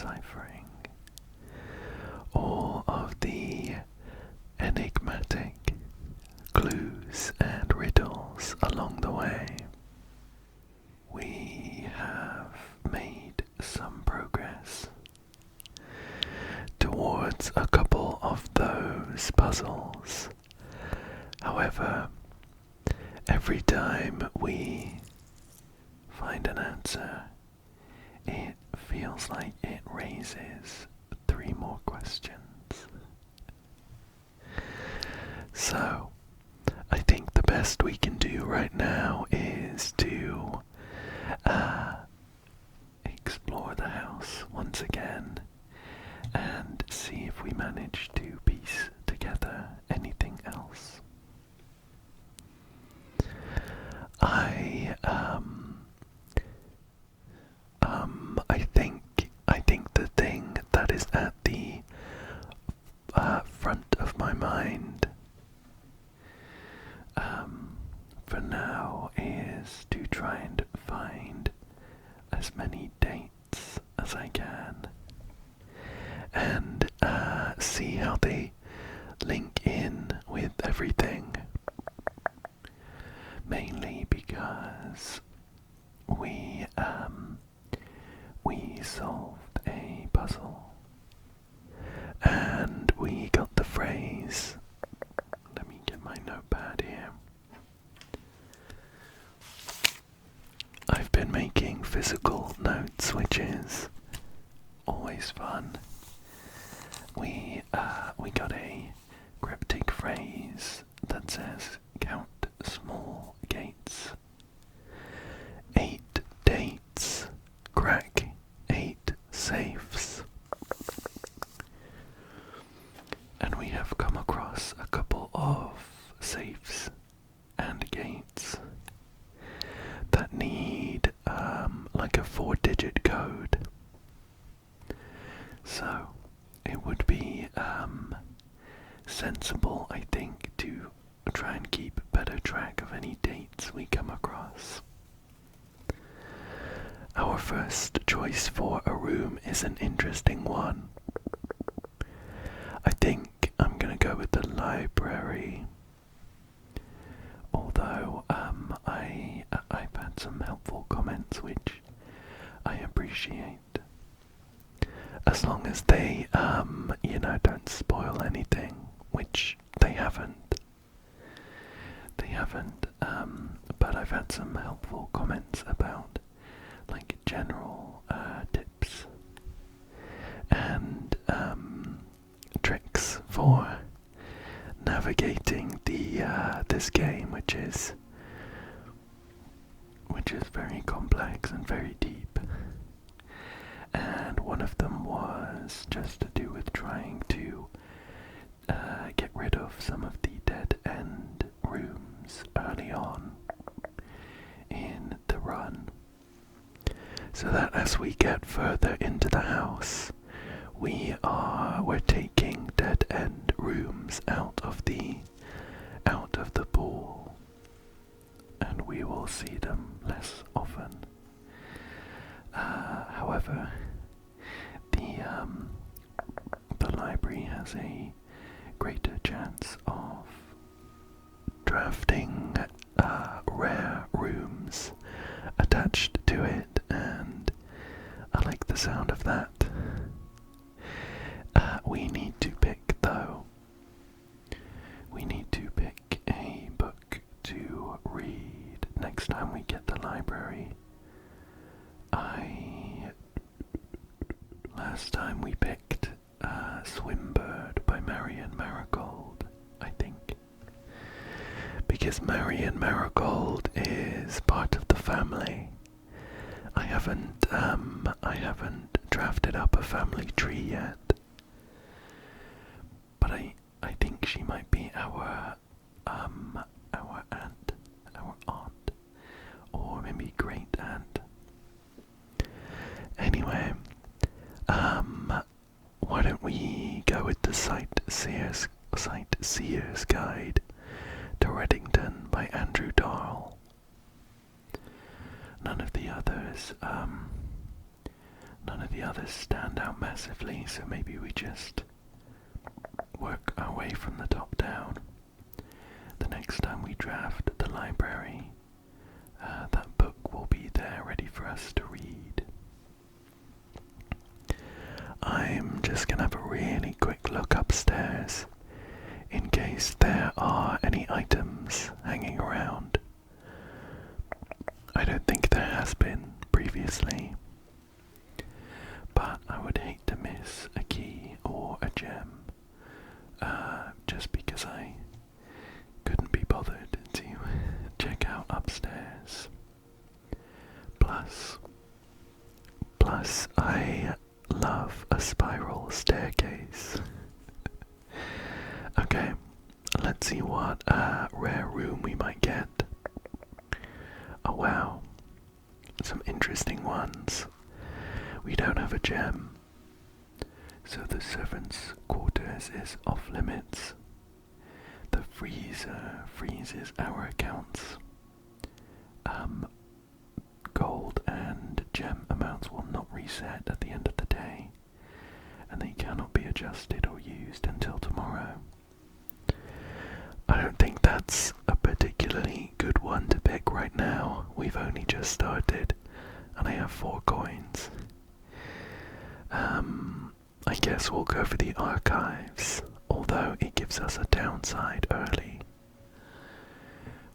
deciphering all of the enigmatic clues and riddles along the way. We have made some progress towards a couple of those puzzles. However, every time we find an answer, it feels like it raises 3 more questions. So, I think the best we can do right now is to explore the house once again and see if we manage to piece together anything else. I think the thing that is at the front of my mind for now is to try and find as many dates as I can and see how they link in with everything. Mainly because we solved a puzzle and we got the phrase. Let me get my notepad here. I've been making physical notes, which is always fun. We got a cryptic phrase that says, "Count small gates. 8 dates. Crack 8 safes." And we have come across a couple of safes and gates that need like a 4-digit code. So it would be sensible, I think, to try and keep better track of any dates we come across. Our first choice for a room is an interesting one. I think I'm gonna go with the library. Although I've had some helpful comments which I appreciate. As long as they don't spoil anything, which they haven't. But I've had some helpful comments about like general tips and tricks for navigating this game, which is very complex and very deep. And one of them was just to do with trying to get rid of some of the dead end rooms early on in the run, so that as we get further into the house, we're taking dead end rooms out of the pool, and we will see them less often. However, the library has a greater chance of drafting rare rooms attached to it, and I like the sound of that. We need to pick, though. We need to pick a book to read next time we get the library. Last time we picked Swimbird by Marion Marigold, I think. Because Marion Marigold is part of the family. I haven't drafted up a family tree yet. But I think she might be our aunt, or maybe great aunt. Anyway, why don't we go with the Sightseer's Guide to Reddington by Andrew Darl. None of the the others stand out massively, so maybe we just work our way from the top down. The next time we draft the library, that book will be there ready for us to read. I'm just going to have a really quick look upstairs in case there are any items hanging around. I don't think there has been previously, but I would hate to miss a key or a gem, just because I couldn't be bothered to check out upstairs. Plus I love a spiral staircase. Okay, let's see what rare room we might get. Oh wow, some interesting ones. We don't have a gem, so the servants' quarters is off limits. The freezer freezes our accounts. Gold and gem amounts will not reset at the end of the day, and they cannot be adjusted or used until tomorrow. I don't think that's a particularly good one to pick right now. We've only just started, and I have 4 coins. I guess we'll go for the archives, although it gives us a downside early.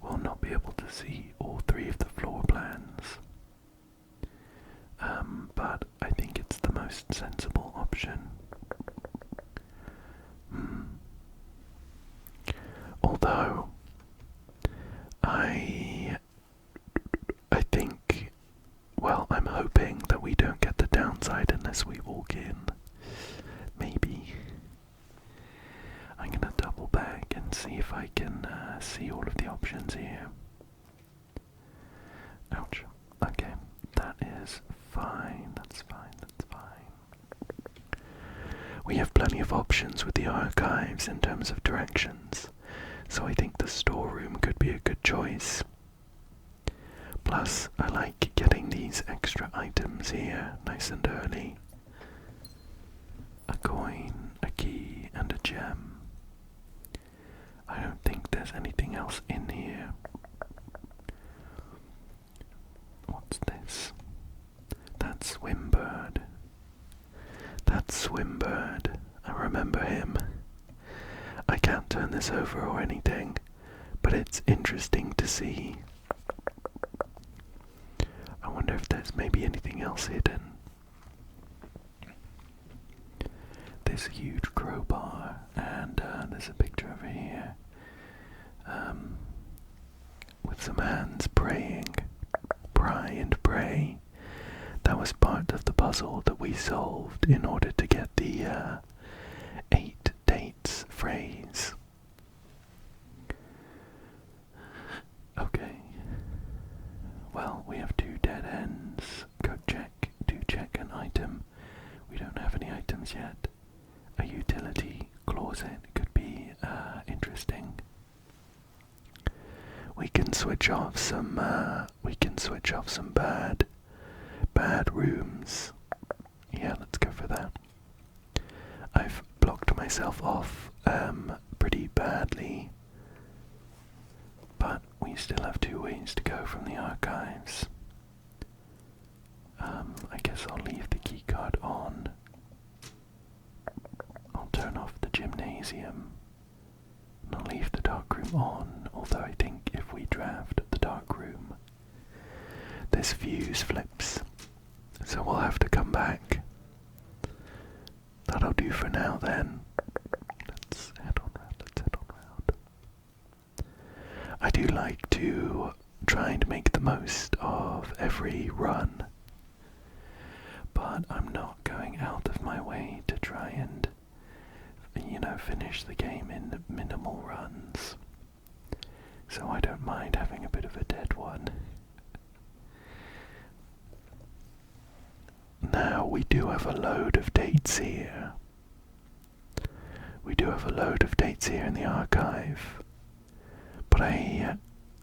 We'll not be able to see all 3 of the floor plans. But I think it's the most sensible option. Although, I think, well, I'm hoping that we don't get the downside unless we walk in. Maybe. I'm gonna double back and see if I can see all of the options here. Ouch. Okay, that is fine. That's fine. We have plenty of options with the archives in terms of directions, so I think the storeroom could be a good choice. Plus, I like getting these extra items here nice and early. A coin, a key, and a gem. I don't think there's anything else in here. What's this? That's Swimbird. I remember him. I can't turn this over or anything, but it's interesting to see. I wonder if there's maybe anything else hidden. This huge crowbar, and there's a picture over here with some hands praying. Pry and pray. That was part of the puzzle that we solved in order to get the 8 dates phrase. Okay. Well, we have 2 dead ends. Do check an item. We don't have any items yet. A utility closet could be interesting. We can switch off some bad rooms. Yeah, let's go for that. I've blocked myself off pretty badly, but we still have 2 ways to go from the archives. I guess I'll leave the keycard on. I'll turn off the gymnasium, and I'll leave the darkroom on, although I think if we draft the darkroom, this fuse flips, so we'll have to come back. That'll do for now then. Let's head on round. I do like to try and make the most of every run, but I'm not going out of my way to try and, finish the game in minimal runs. So I don't mind having a bit of a dead one. Now we do have a load of dates here. In the archive, but I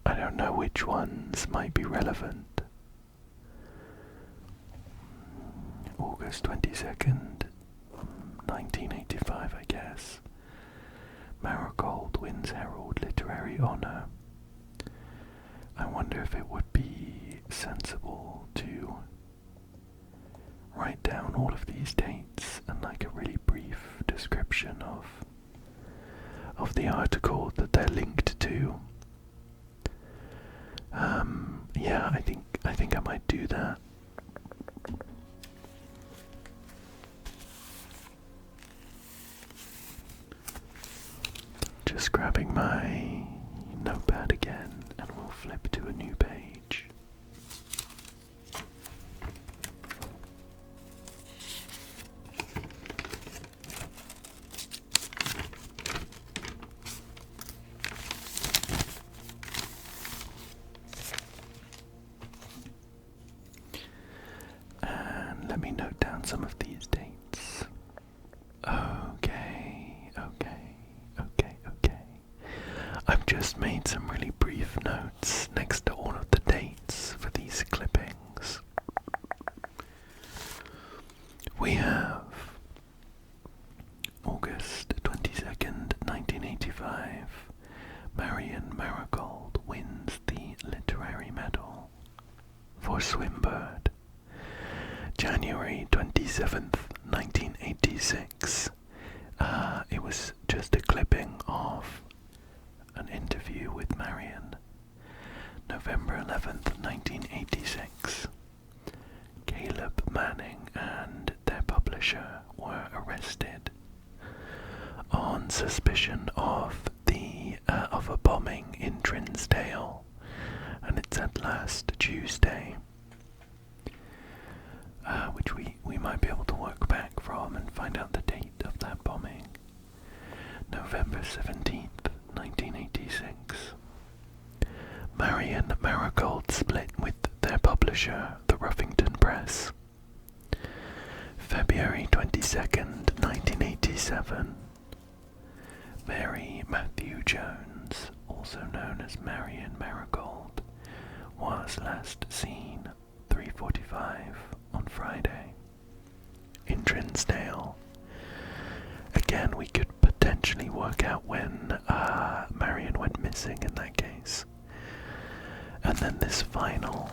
don't know which ones might be relevant. August 22nd, 1985, I guess. Marigold wins Herald Literary Honour. I wonder if it would be sensible to write down all of these dates and like a really brief description of the article that they're linked to. Yeah, I think I might do that. Just grabbing my notepad again, and we'll flip to a new page. And let me note down some of these dates. Okay. I've just made some really brief notes next to all of the dates for these clippings. We have August 22nd, 1985. Marion Marigold wins the literary medal for Swinburne. January 27th, 1986. It was just a clipping of an interview with Marion. November 11th, 1986. Caleb Manning and their publisher were arrested on suspicion of a bombing in Trinsdale, and it said last Tuesday, which we might be able to work back from and find out the date of that bombing. November 17th, 1986. Marion Marigold split with their publisher, the Ruffington Press. February 22nd, 1987. Mary Matthew Jones, also known as Marion Marigold, was last seen 3:45 on Friday in Trinsdale. Again, we could potentially work out when Marion went missing in that case. And then this final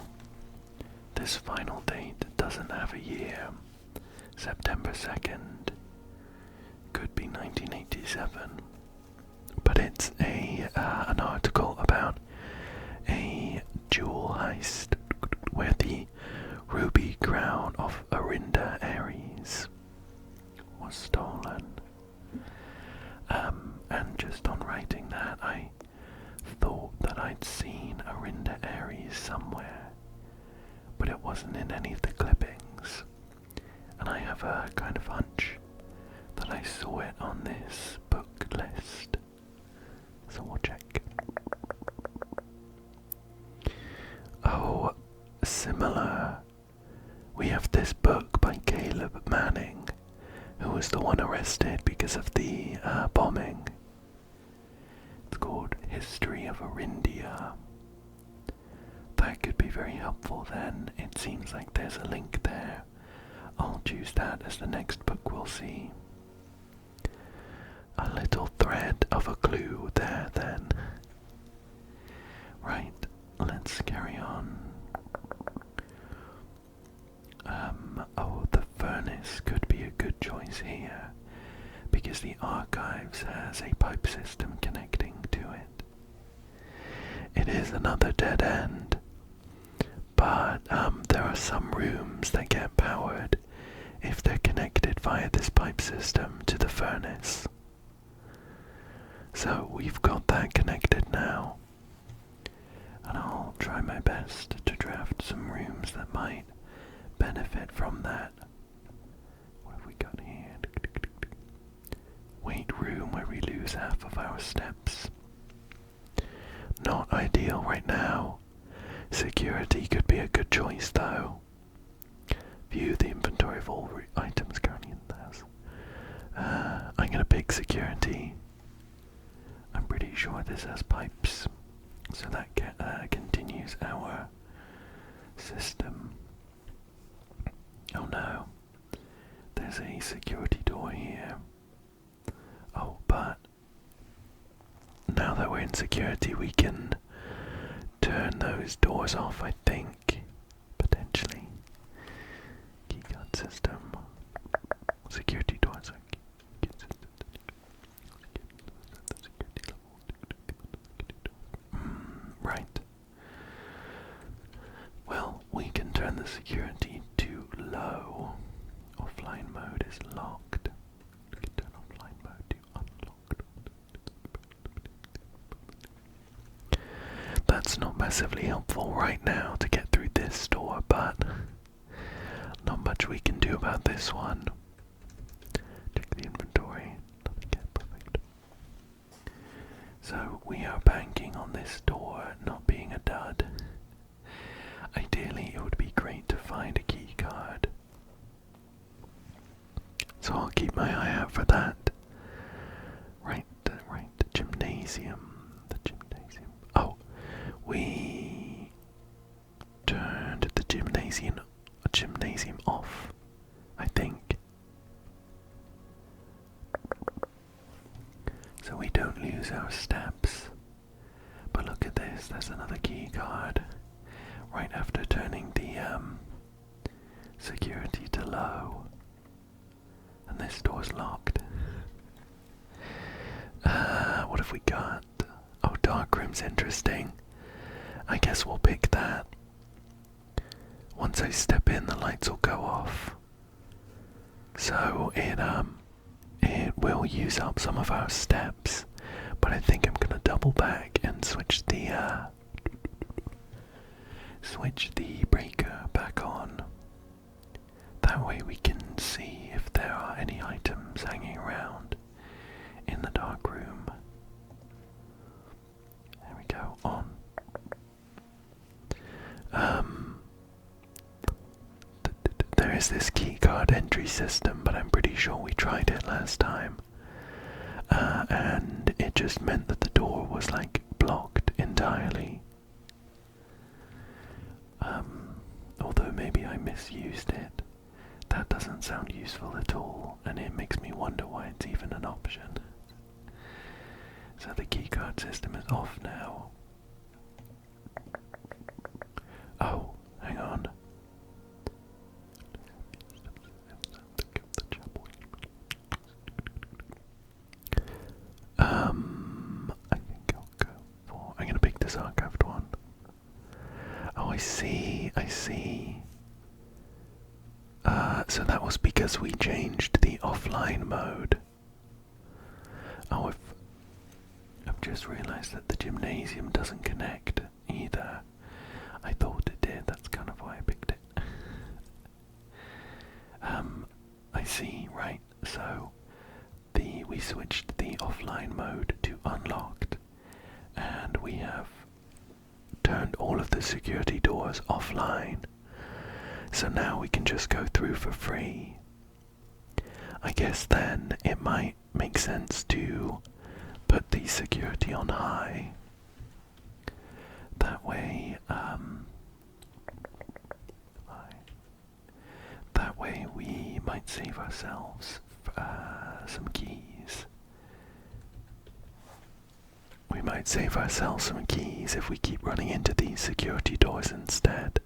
date doesn't have a year. September 2nd, could be 1987, but it's an article about a jewel heist where the ruby crown of Arinda Aries was stolen. And just on writing that, I thought that I'd seen Arinda Aries somewhere, but it wasn't in any of the clippings. And I have a kind of hunch that I saw it on this book list. So we'll check. Oh, similar. We have this book by Caleb Manning, who was the one arrested because of the bombing. It's called History of Arindia. That could be very helpful then. It seems like there's a link there. I'll choose that as the next book we'll see. A little thread of a clue there then. Right, let's carry on. The furnace could be a good choice here, because the archives has a pipe system connecting to it. It is another dead end, but there are some rooms that get powered if they're connected via this pipe system to the furnace. So we've got that connected now, and I'll try my best to draft some rooms that might benefit from that. What have we got here? Weight room where we lose half of our steps. Not ideal right now. Security could be a good choice though. View the inventory of all items currently in the house. I'm gonna pick security. I'm pretty sure this has pipes, so that continues our system. Oh no, there's a security door here. Oh, but now that we're in security, we can turn those doors off, I think. Potentially. Keycard system. Security doors. Right. Well, we can turn the security to low. Offline mode is locked. We can turn offline mode to unlocked. That's not massively helpful right now to get through this door, but not much we can do about this one. Check the inventory. Nothing yet, perfect. So we are banking on this door not being a dud. Ideally, it would be great to find a key card. So I'll keep my eye out for that. Right, the gymnasium. The gymnasium. Oh, we turned the gymnasium off, I think. So we don't lose our steps. But look at this, there's another key card. Right after turning the security to low. And this door's locked. What have we got? Oh, Darkroom's interesting. I guess we'll pick that. Once I step in, the lights will go off. So it will use up some of our steps. But I think I'm gonna double back and switch the breaker back on. That way we can see if there are any items hanging around in the dark room. There we go, on. There is this keycard entry system, but I'm pretty sure we tried it last time. And it just meant that the door was like blocked entirely. Although maybe I misused it. That doesn't sound useful at all, and it makes me wonder why it's even an option. So the keycard system is off now. Oh, hang on. I think I'll go for... I'm gonna pick this archived one. Oh, I see. So that was because we changed the offline mode. Oh, I've just realised that the gymnasium doesn't connect either. I thought it did, that's kind of why I picked it. I see, right, so we switched the offline mode to unlocked, and we have turned all of the security doors offline. So now we can just go through for free. I guess then it might make sense to put the security on high. That way, we might save ourselves some keys. We might save ourselves some keys if we keep running into these security doors instead.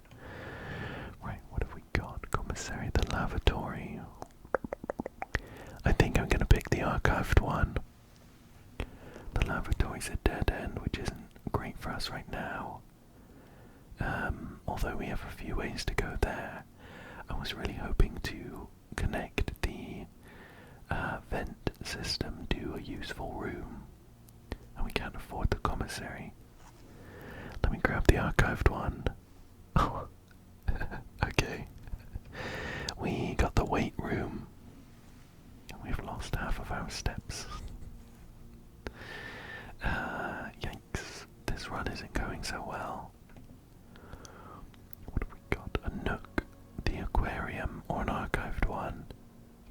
Right, what have we got? Commissary, the lavatory. I think I'm going to pick the archived one. The lavatory's a dead end, which isn't great for us right now. Although we have a few ways to go there. I was really hoping to connect the vent system to a useful room. And we can't afford the commissary. Let me grab the archived one. Oh, okay. We got the weight room. And we've lost half of our steps. Yikes. This run isn't going so well. What have we got? A nook, the aquarium, or an archived one?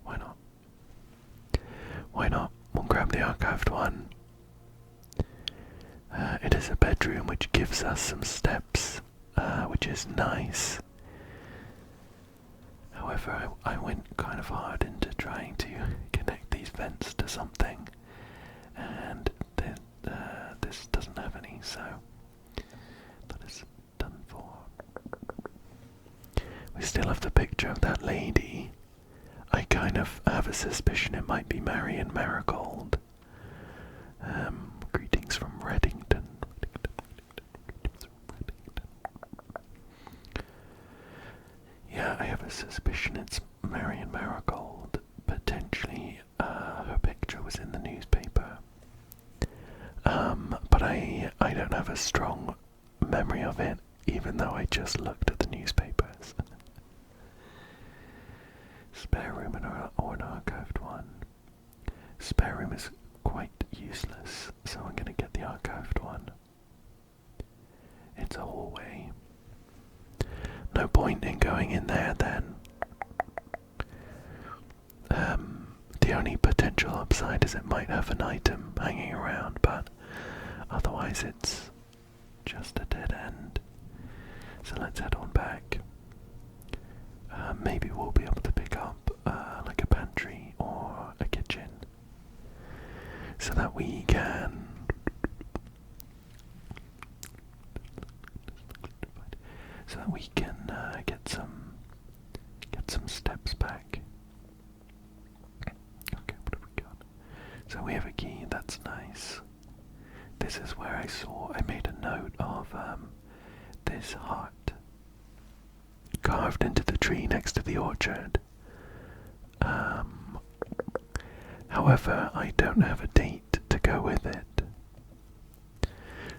Why not? Why not? We'll grab the archived one. It is a bedroom which gives us some steps, which is nice. However, I went kind of hard into trying to connect these vents to something, and this doesn't have any, so that is done for. We still have the picture of that lady. I kind of have a suspicion it might be Marion Marigold. Greetings from Reddington. Yeah, I have a suspicion it's Marion Marigold. Potentially, her picture was in the newspaper. But I don't have a strong memory of it, even though I just looked at the newspapers. Spare room or an archived one. Spare room is quite useless, so I'm going to get the archived one. It's a hallway. No point in going in there then. The only potential upside is it might have an item hanging around, but otherwise it's just a dead end. So let's head on back. Maybe we'll be able to pick up like a pantry or a kitchen, so that we can get some steps back. Okay, what have we got? So we have a key. That's nice. This is where I made a note of this hut carved into the tree next to the orchard. However, I don't have a date to go with it,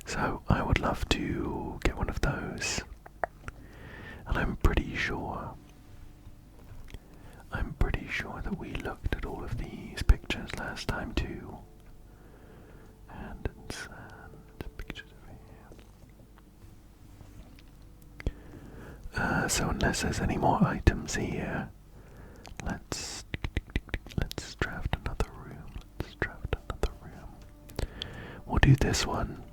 so I would love to get one of those. And I'm pretty sure that we looked at all of these pictures last time too. And pictures over here. So unless there's any more items here, let's draft another room. We'll do this one,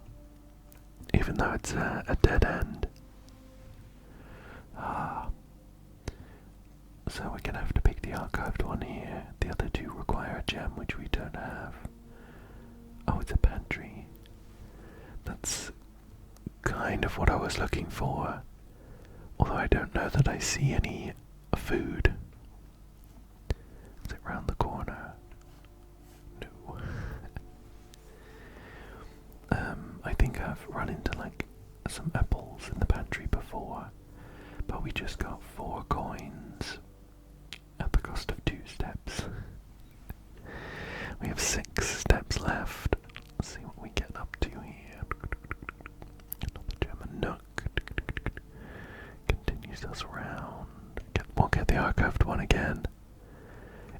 even though it's a dead end. So we're gonna have to pick the archived one here. The other two require a gem, which we don't have. Oh, it's a pantry. That's kind of what I was looking for. Although I don't know that I see any food. Is it round the corner? No. I think I've run into like some apples in the pantry before, but we just got 4 coins at the cost of 2 steps. We have 6 steps left. Let's see what we get up to here. Another German nook. Continues us around. We'll get the archived one again.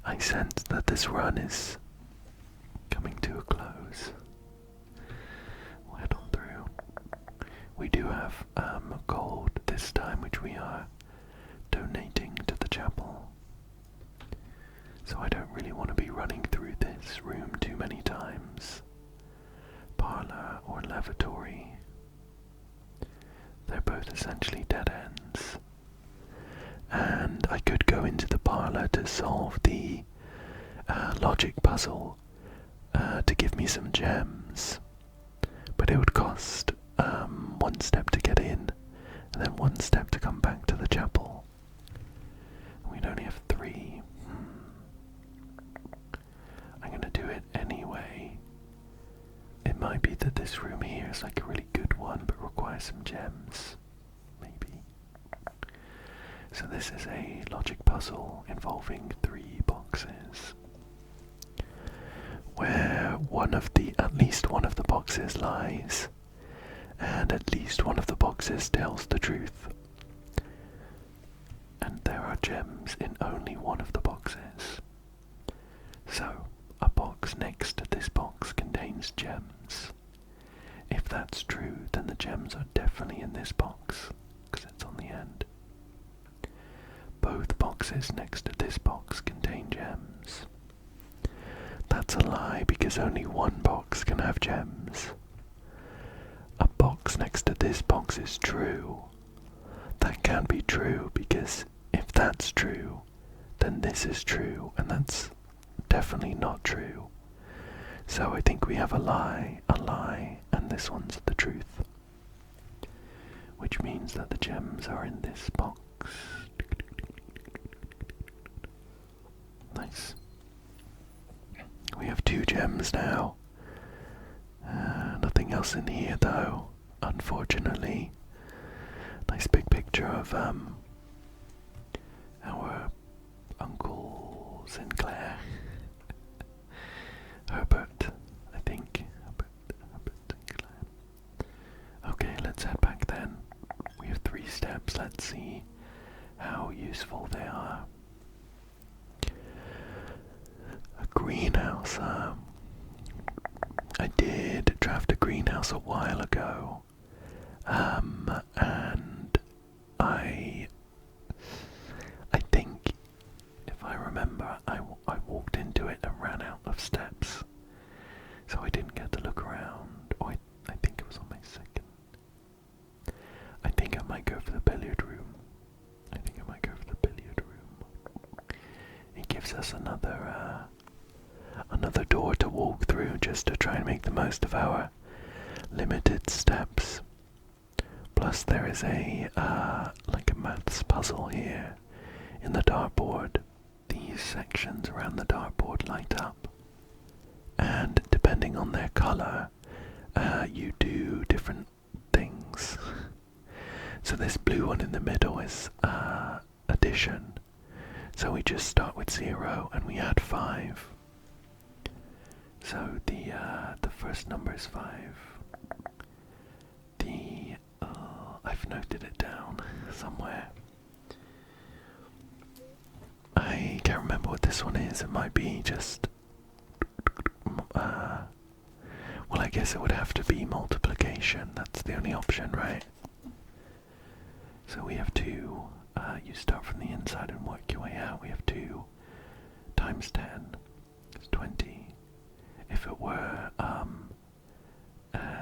I sense that this run is coming to a close. We'll head on through. We do have gold this time, which we are donating to the chapel. So I don't really want to be running through this room too many times. Parlor or lavatory. They're both essentially dead ends. And I could go into the parlor to solve the logic puzzle to give me some gems. But it would cost 1 step to get in, and then 1 step to come back to the chapel. We'd only have 3. I'm gonna do it anyway. It might be that this room here is like a really good one, but requires some gems. Maybe. So this is a logic puzzle involving 3 boxes, where at least one of the boxes lies, and at least one of the boxes tells the truth. And there are gems in only one of the boxes. So, a box next to this box contains gems. If that's true, then the gems are definitely in this box, because it's on the end. Both boxes next to this box contain gems. That's a lie, because only one box can have gems. A box next to this box is true. That can't be true, because if that's true, then this is true, and that's definitely not true. So I think we have a lie, and this one's the truth. Which means that the gems are in this box. Nice. We have 2 gems now. Nothing else in here though, unfortunately. Nice big picture of our Uncle Sinclair. Herbert, I think. Herbert Sinclair. Okay, let's head back then. We have 3 steps. Let's see how useful they are. A greenhouse. I did draft a greenhouse a while ago, and I think, if I remember, I walked into it and ran out of steps, so I didn't get to look around. Or I think it was on my second. I think I might go for the billiard room. It gives us another door to walk through, just to try and make the most of our limited steps. Plus there is a like a maths puzzle here in the dartboard. These sections around the dartboard light up, and depending on their colour, you do different things. So this blue one in the middle is addition. So we just start with 0 and we add 5. So the first number is 5. I've noted it down somewhere. I can't remember what this one is. It might be just well, I guess it would have to be multiplication. That's the only option, right? So we have 2. You start from the inside and work your way out. We have 2 times 10 is 20. If it were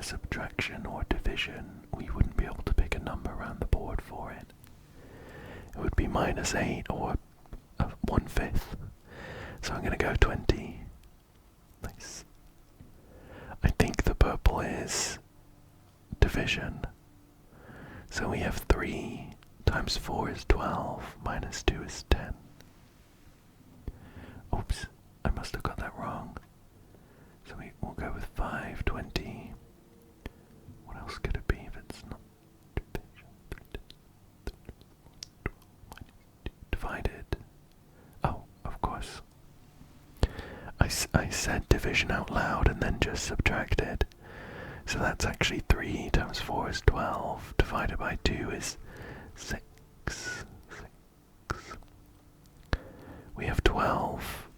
subtraction or division, we wouldn't be able to pick a number around the board for it. It would be -8 or 1/5. So I'm going to go 20. Nice. I think the purple is division. So we have 3 times 4 is 12, minus 2 is 10. Oops, I must have got that wrong. So we'll go with 5, 20. What else could it be if it's not division? Divided. Oh, of course. I said division out loud and then just subtracted. So that's actually 3 times 4 is 12, divided by 2 is 6. We have 12.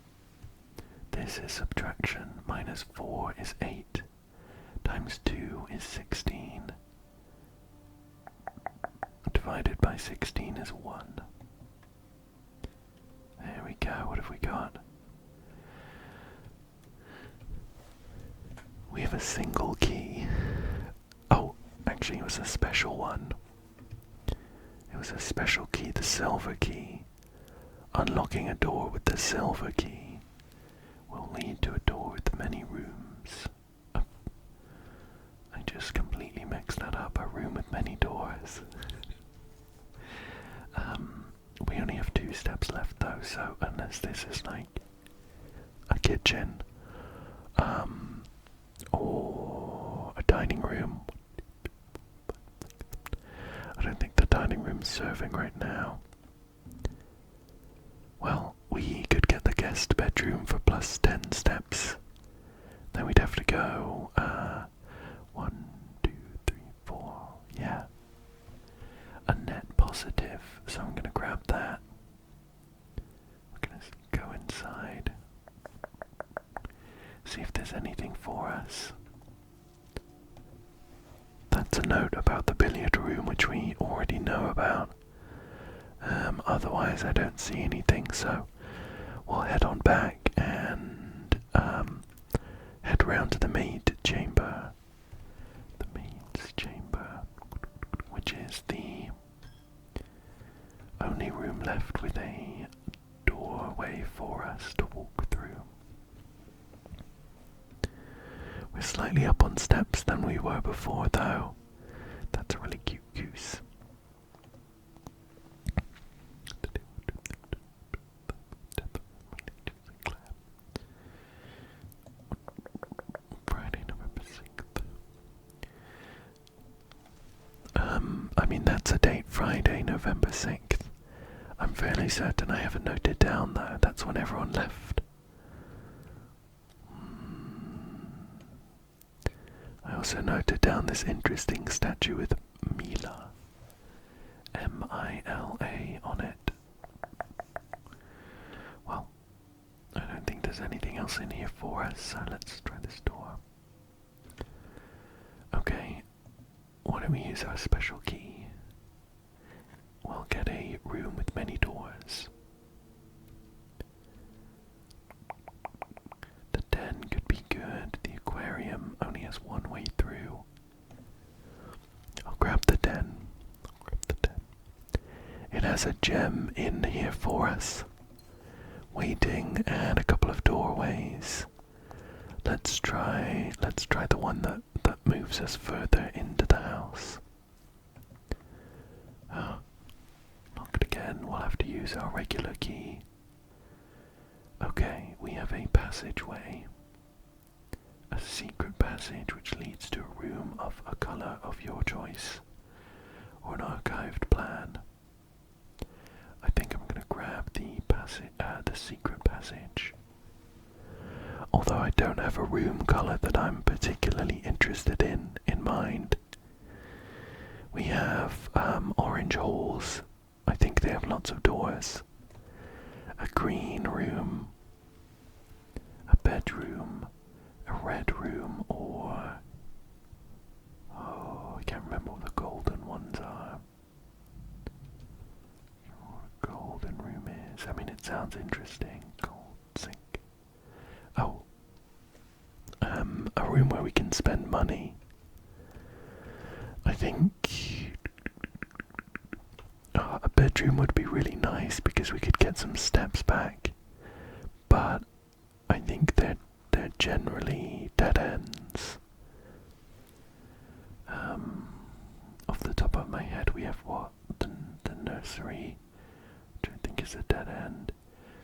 This is subtraction. Minus 4 is 8. Times 2 is 16. Divided by 16 is 1. There we go. What have we got? We have a single key. Oh, actually it was a special one. It was a special key, the silver key. Unlocking a door with the silver key will lead to a door with many rooms. Oh, I just completely mixed that up, a room with many doors. We only have 2 steps left though, so unless this is like a kitchen, or a dining room. I don't think the dining room's serving right now. Well, we could get the guest bedroom for plus 10 steps. Then we'd have to go, 1, 2, 3, 4, yeah. A net positive, so I'm gonna grab that. We're gonna go inside. See if there's anything for us. That's a note about the billiard room, which we already know about. Otherwise I don't see anything, so we'll head on back and head round to the maid chamber. The maid's chamber, which is the only room left with a door. slightly up on steps than we were before, though. That's a really cute goose. Friday, November 6th. I mean, that's a date, Friday, November 6th. I'm fairly certain I haven't noted down, though. That's when everyone left. I also noted down this interesting statue with Mila, M-I-L-A, on it. Well, I don't think there's anything else in here for us, so let's try this door. Okay, why don't we use our special key? We'll get a room with many doors. The den could be good. The aquarium only has one way through. I'll grab the den. It has a gem in here for us, waiting, and a couple of doorways. Let's try the one that moves us further into the house. Oh, locked again. We'll have to use our regular key. Okay, we have a passageway. A secret passage which leads to a room of a colour of your choice, or an archived plan. I think I'm going to grab the secret passage. Although I don't have a room colour that I'm particularly interested in mind. We have orange halls. I think they have lots of doors. A green room, a bedroom, a red room, or I can't remember what the golden ones are. What a golden room is. I mean, it sounds interesting. Gold sink. Oh, a room where we can spend money. I think a bedroom would be really nice because we could get some steps back, but I think they're generally dead ends. Off the top of my head, we have the nursery, which I think is a dead end.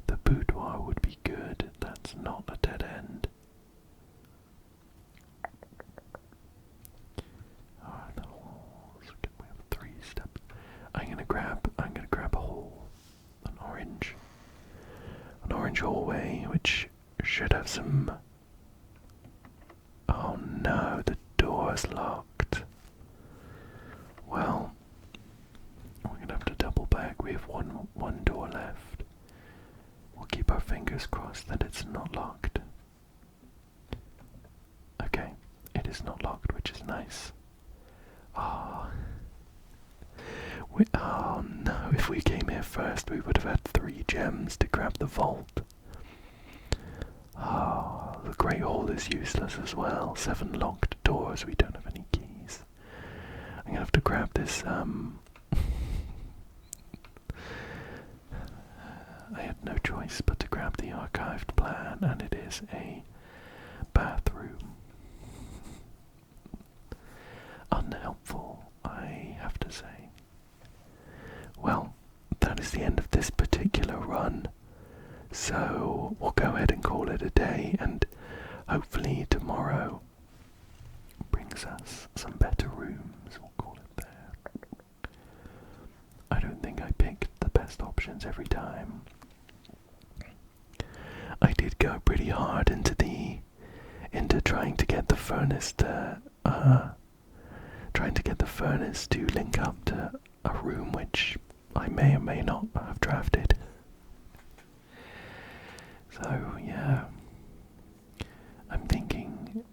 The boudoir would be good. That's not a dead end. The halls. We have 3 steps. I'm gonna grab a hole, an orange hallway, which should have some. Oh no, the door's locked. Well, we're gonna have to double back. We have one door left. We'll keep our fingers crossed that it's not locked. Okay, it is not locked, which is nice. Oh no, if we came here first, we would have had 3 gems to grab the vault. Oh, the Great Hall is useless as well. 7 locked doors, we don't have any keys. I'm gonna have to grab this, I had no choice but to grab the archived plan, and it is a bathroom. Unhelpful, I have to say. Well, that is the end of this particular run, so we'll go ahead and call it a day, and hopefully tomorrow brings us some better rooms. We'll call it there. I don't think I picked the best options every time. I did go pretty hard into trying to get the furnace to link up to a room which I may or may not have drafted. So yeah, I'm thinking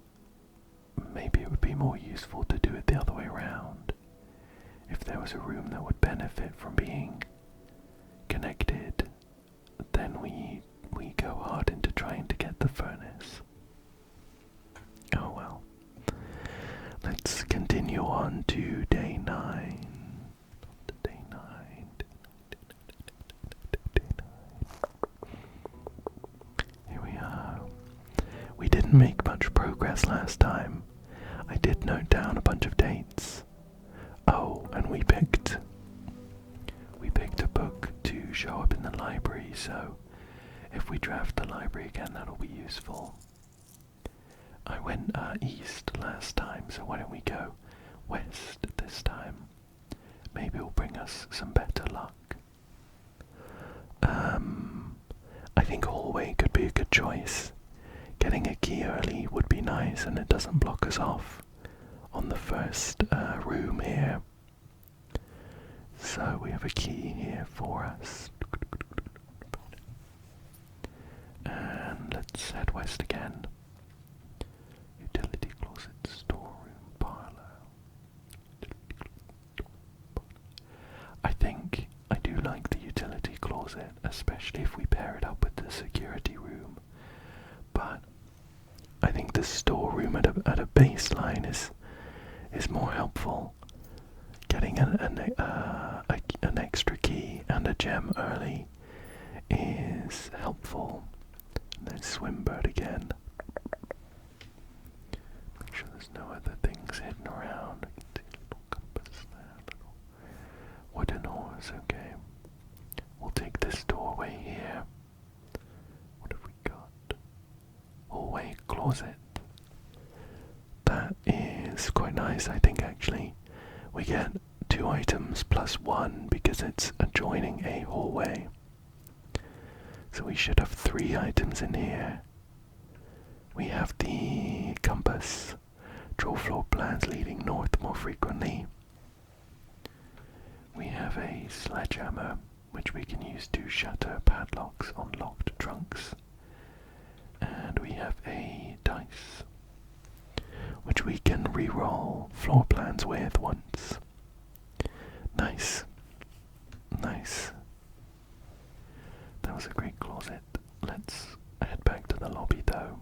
maybe it would be more useful to do it the other way around. If there was a room that would benefit from being connected, then we go hard into trying to get the furnace. Oh well. Let's continue on to day 9. Day 9. Here we are. We didn't make much progress last time. I did note down a bunch of dates. Oh, and we picked a book to show up in the library, so if we draft the library again, that'll be useful. I went east last time, so why don't we go west this time? Maybe it'll bring us some better luck. I think hallway could be a good choice. Getting a key early would be nice, and it doesn't block us off on the first room here. So we have a key here for us. And let's head west again. Utility closet, storeroom, parlor. I think I do like the utility closet, especially if we pair it up with the security room. But I think the storeroom at a baseline is more helpful. Getting an extra key and a gem early is helpful. And then Swimbird again. Make sure there's no other things hidden around. Little compass there, little wooden horse. Okay, we'll take this doorway here. What have we got? Hallway closet. That is quite nice, I think, actually. We get 2 items plus 1 because it's adjoining a hallway. So we should have 3 items in here. We have the compass. Draw floor plans leading north more frequently. We have a sledgehammer, which we can use to shatter padlocks on locked trunks. And we have a dice, which we can re-roll floor plans with once. Nice. Nice. That was a great closet. Let's head back to the lobby though.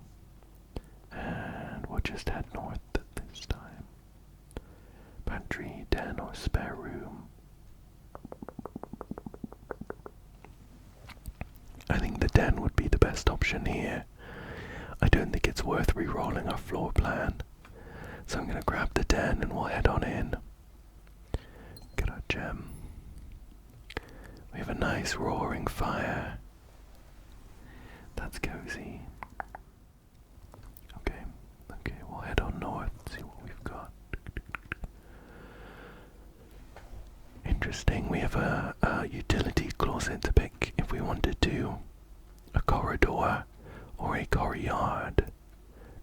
And we'll just head north this time. Pantry, den, or spare room. I think the den would be the best option here. I don't think it's worth re-rolling our floor plan. So I'm going to grab the den and we'll head on in. Get our gem. We have a nice roaring fire. That's cozy. Okay, we'll head on north, see what we've got. Interesting, we have a utility closet to pick if we wanted to. A corridor or a courtyard.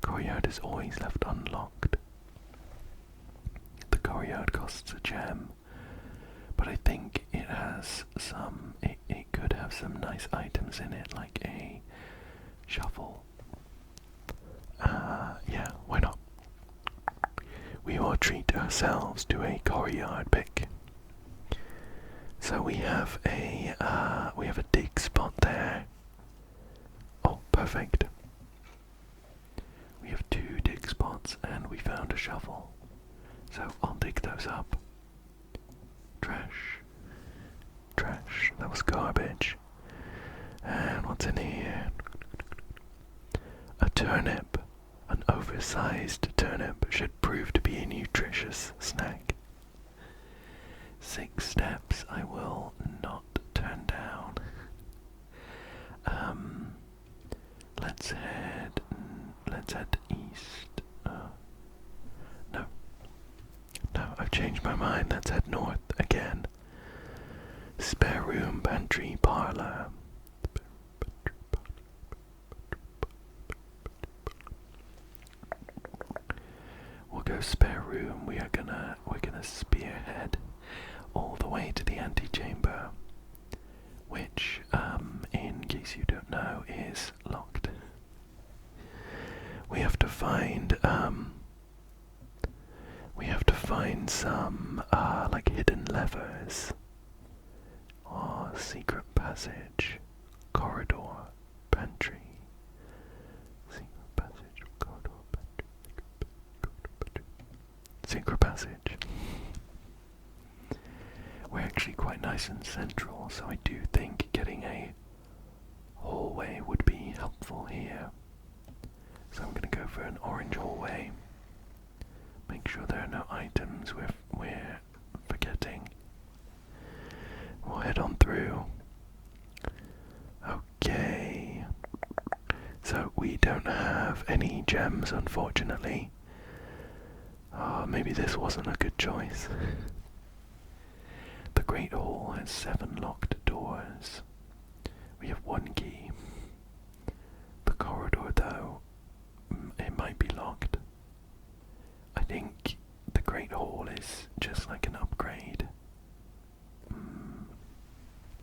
Courtyard is always left unlocked. The courtyard costs a gem, but I think it has some, it could have some nice items in it, like a shuffle. Yeah, why not? We will treat ourselves to a courtyard pick. So we have a dig spot there. Oh, perfect. We have 2 dig spots and we found a shovel. So I'll dig those up. Trash. That was garbage. And what's in here? A turnip. An oversized turnip should prove to be a nutritious snack. 6 steps I will not turn down. Let's head east. No, I've changed my mind. Let's head north again. Spare room, pantry, parlor. We'll go spare room. We're gonna spearhead all the way to the antechamber, which, in case you don't know, is locked. We have to find some like hidden levers. Oh, secret passage, corridor, pantry. Secret passage, corridor, pantry. Secret passage. We're actually quite nice and central, so I do think getting a hallway would be helpful here. So I'm over an orange hallway. Make sure there are no items we're forgetting. We'll head on through. Okay. So we don't have any gems, unfortunately. Maybe this wasn't a good choice. The Great Hall has 7 locked doors. We have 1 key. The corridor, though, it might be locked. I think the Great Hall is just like an upgrade.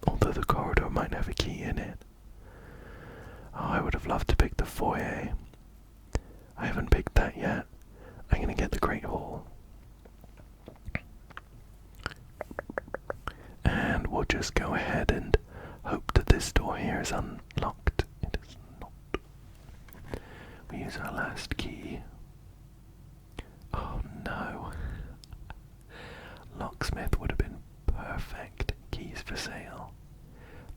Although the corridor might have a key in it. Oh, I would have loved to pick the foyer. I haven't picked that yet. I'm gonna get the Great Hall. And we'll just go ahead and hope that this door here is unlocked. It is not. We use our last key. Oh no. Locksmith would have been perfect. Keys for sale.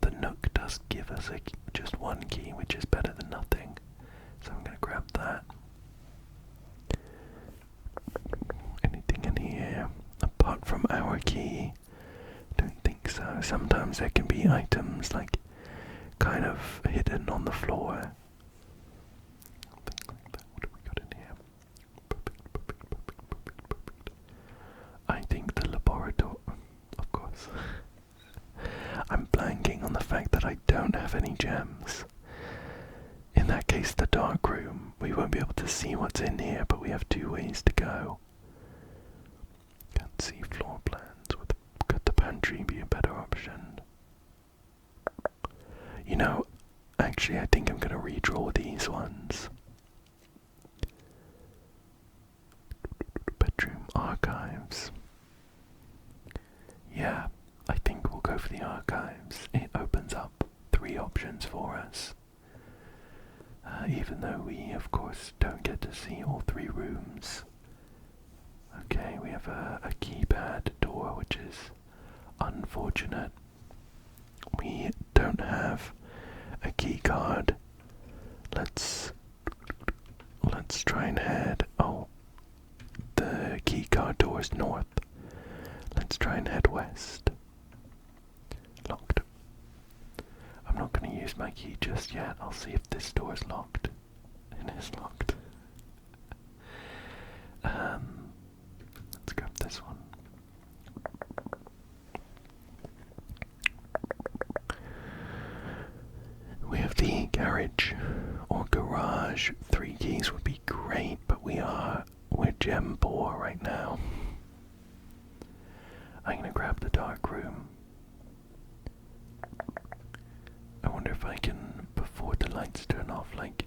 The Nook does give us just 1 key, which is better than nothing. So I'm going to grab that. Anything in here apart from our key? Don't think so. Sometimes there can be items like kind of hidden on the floor. Things like that. What have we got in here? Perfect. I think the laboratory, of course. I'm blanking on the fact that I don't have any gems. In that case, the Darkroom. We won't be able to see what's in here, but we have 2 ways to go. Can't see floor plans. Could the pantry be a better option? You know, actually I think I'm going to redraw these ones. Bedroom archives. Yeah, I think we'll go for the archives. It opens up 3 options for us. Even though we, of course, don't get to see all 3 rooms. Okay, we have a keypad door, which is unfortunate. We don't have a key card. Let's try and head. Oh, the key card door is north. Let's try and head west. Locked. I'm not going to use my key just yet. I'll see if this door is locked. It is locked. Let's grab this one. We have the garage or garage. 3 keys would be great, but we're gem poor right now. I'm gonna grab the Darkroom. I wonder if I can, before the lights turn off, like,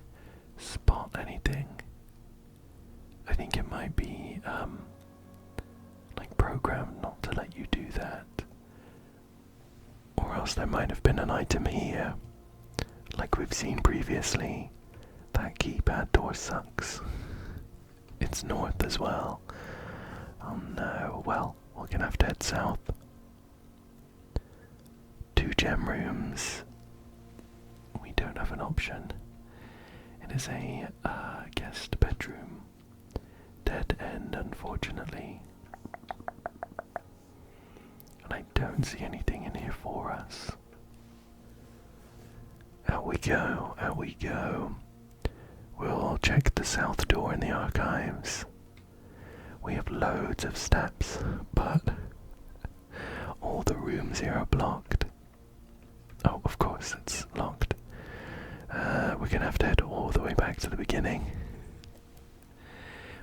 spot anything. I think it might be, like, programmed not to let you do that. Or else there might have been an item here, like we've seen previously. That keypad door sucks. It's north as well. Oh no, well, we're gonna have to head south. 2 gem rooms. We don't have an option. It is a guest bedroom. Dead end, unfortunately. And I don't see anything in here for us. Out we go, out we go. We'll check the south door in the archives. We have loads of steps, but all the rooms here are blocked. Oh, of course, it's locked. We're gonna have to head all the way back to the beginning.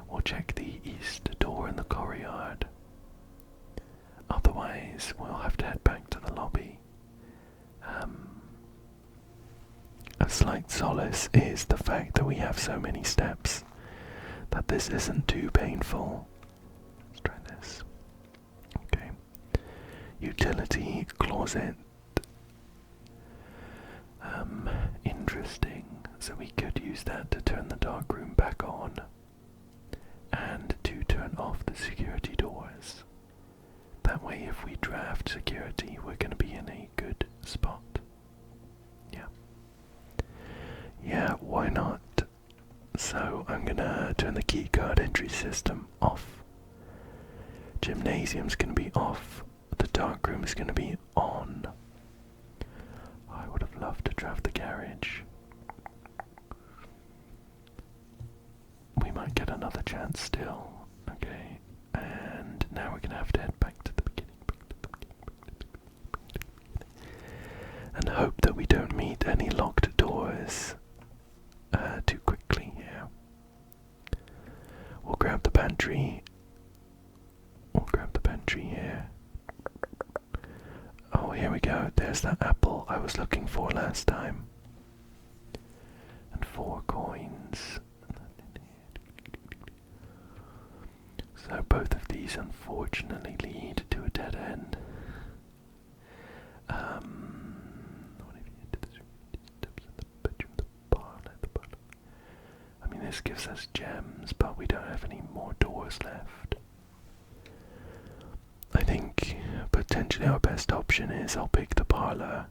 We'll check the east door in the courtyard. Otherwise, we'll have to head back to the lobby. A slight solace is the fact that we have so many steps, that this isn't too painful. Let's try this. Okay. Utility closet. Interesting. So we could use that to turn the darkroom back on, and to turn off the security doors. That way, if we draft security, we're going to be in a good spot. Yeah. Yeah, why not? So I'm going gonna turn the keycard entry system off. Gymnasium's gonna be off. The darkroom is gonna be on. I would have loved to drive the garage. We might get another chance still. Okay, and now we're gonna have to head back to the beginning. And hope that we don't meet any locked doors too quickly here. We'll grab the pantry. We'll grab the pantry here. Oh, here we go. There's that apple I was looking for last time. And 4 coins. So both of these unfortunately lead to a dead end. What if you did this? Steps in the bedroom, the parlor. I mean, this gives us gems, but we don't have any more doors left. I think potentially our best option is I'll pick the parlor.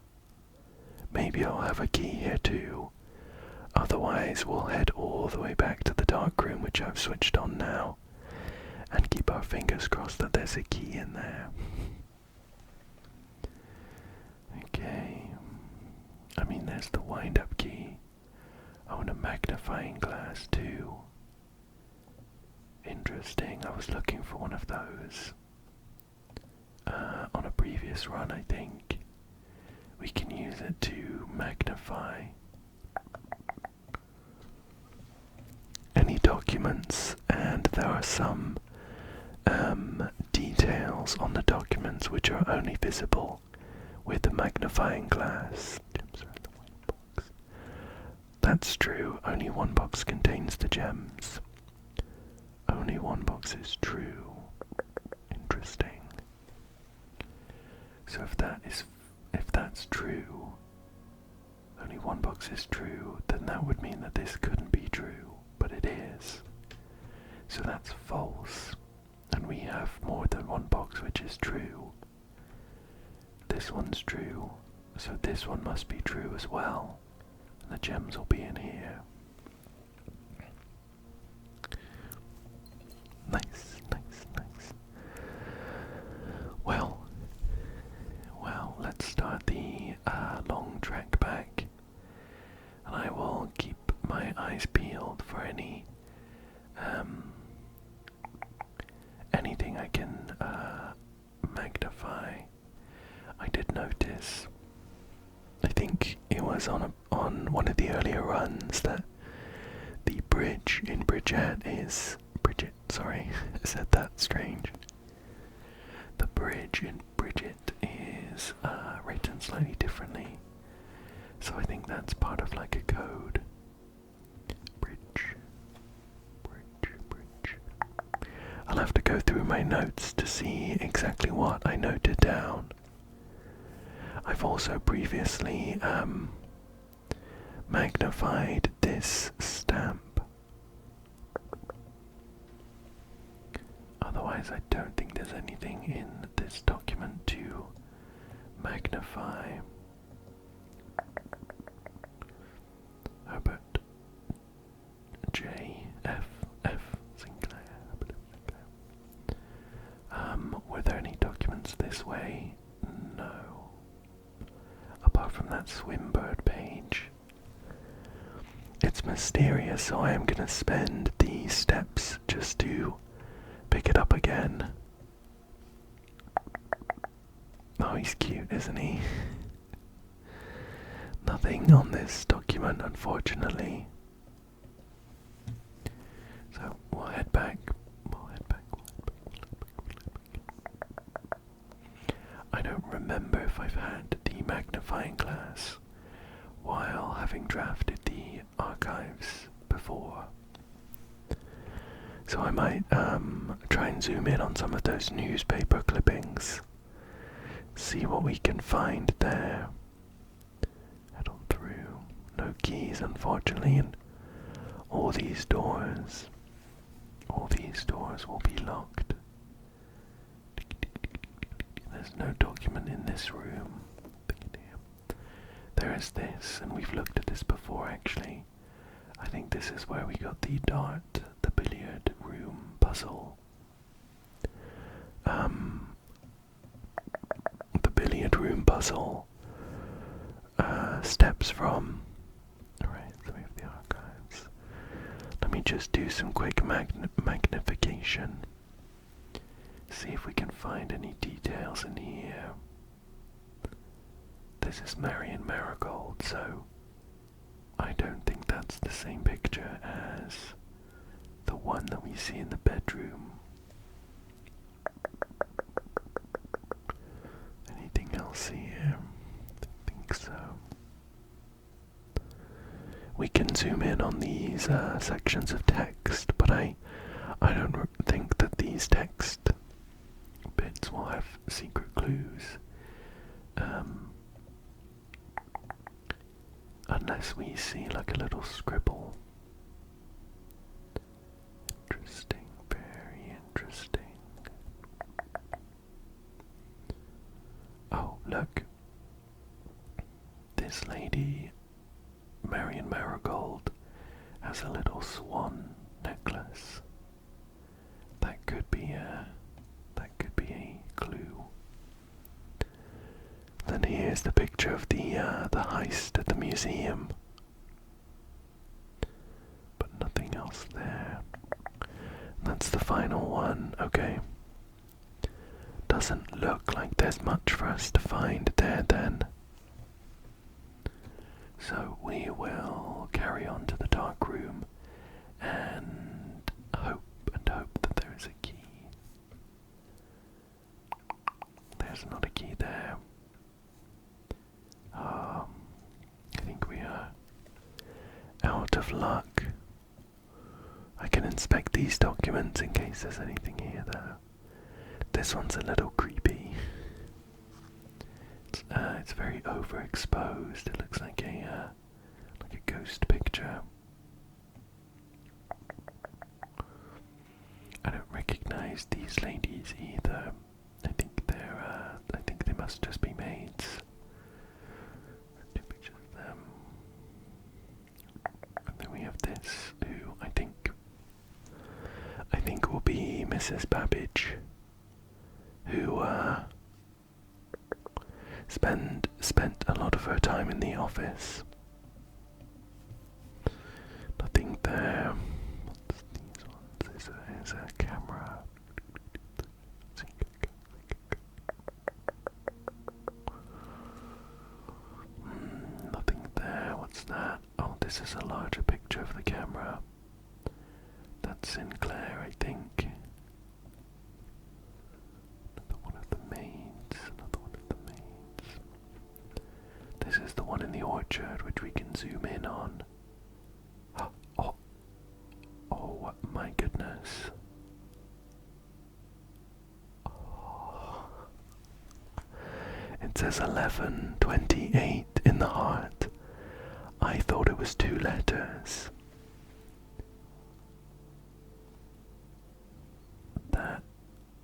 Maybe I'll have a key here too. Otherwise, we'll head all the way back to the darkroom, which I've switched on now, and keep our fingers crossed that there's a key in there. Okay. I mean, there's the wind-up key. Oh, and a magnifying glass too. Interesting. I was looking for one of those. On a previous run, I think. We can use it to magnify any documents, and there are some details on the documents which are only visible with the magnifying glass. Gems are in the white box. That's true, only one box contains the gems. Only one box is true. Interesting. So if that's true, only one box is true, then that would mean that this couldn't be true, but it is. So that's false, and we have more than one box which is true. This one's true, so this one must be true as well, and the gems will be in here. Nice, nice, nice. Well, let's start the long trek back, and I will keep my eyes peeled for anything I can magnify. I did notice, I think it was on one of the earlier runs, that the bridge in Bridget, sorry, I said that strange. The bridge in Bridget is written slightly differently, so I think that's part of like a code. Bridge. I'll have to go through my notes to see exactly what I noted down. I've also previously magnified this stamp. Otherwise, I don't think there's anything in this document to magnify. Herbert J. F. Sinclair. Were there any documents this way? No. Apart from that Swimbird page. It's mysterious, so I am going to spend the steps just to pick it up again. Oh, he's cute, isn't he? Nothing on this document, unfortunately. So we'll head back. I don't remember if I've had the magnifying glass while having drafted the archives before. So I might try and zoom in on some of those newspaper clippings, see what we can find there. Head on through. No keys, unfortunately, and all these doors will be locked. There's no document in this room. There is this, and we've looked at this before actually. I think this is where we got the dart puzzle. The billiard room puzzle steps from. Alright, so we have the archives. Let me just do some quick magnification. See if we can find any details in here. This is Marion Marigold, so I don't think that's the same picture as the one that we see in the bedroom. Anything else here? I think so. We can zoom in on these sections of text, but I don't think that these text bits will have secret clues. Unless we see like a little scribble. Interesting, very interesting. Oh, look. This lady, Marion Marigold, has a little swan necklace. That could be a clue. Then here's the picture of the heist at the museum, but nothing else there. That's the final one. Okay. Doesn't look like there's much for us to find there then. So we will carry on to the dark room and hope that there is a key. There's not a key there. I think we are out of luck. I can inspect these documents in case there's anything here though. This one's a little creepy. It's very overexposed. It looks like a ghost picture. I don't recognize these ladies either. I think they must just be maids. Two pictures of them. And then we have this, who I think will be Mrs. Babbage, who spent a lot of her time in the office. Nothing there. What's these ones? There's a camera. Nothing there. What's that? Oh, this is a larger picture of the camera. That's Sinclair, I think. Another one of the maids. This is the one in the orchard, which we can zoom in on. Oh my goodness. Oh. It says 11:28 in the heart. I thought it was 2 letters.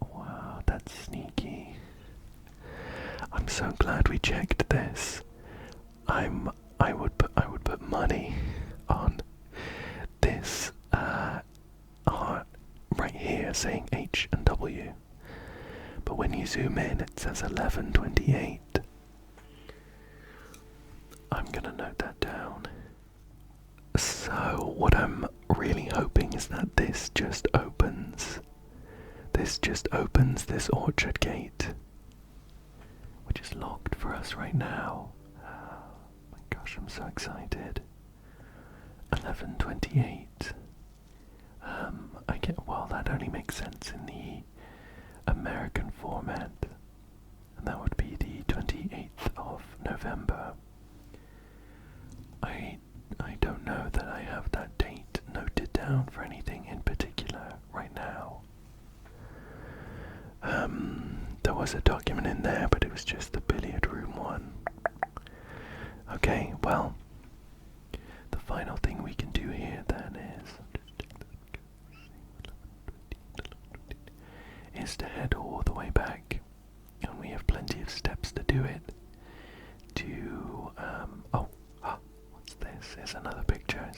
Wow, that's sneaky. I'm so glad we checked this. I would put money on this heart right here saying H and W. But when you zoom in it says 11:28. I'm gonna note that down. So what I'm really hoping is that this just opens this orchard gate, which is locked for us right now. Oh my gosh, I'm so excited. 11:28. Well, that only makes sense in the American format, and that would be the 28th of November. I don't know that I have that date noted down for anything in particular right now. There was a document in there, but it was just the billiard room one. Okay, well, the final thing we can do here then is to head all the way back, and we have plenty of steps to do it. What's this? Here's another picture.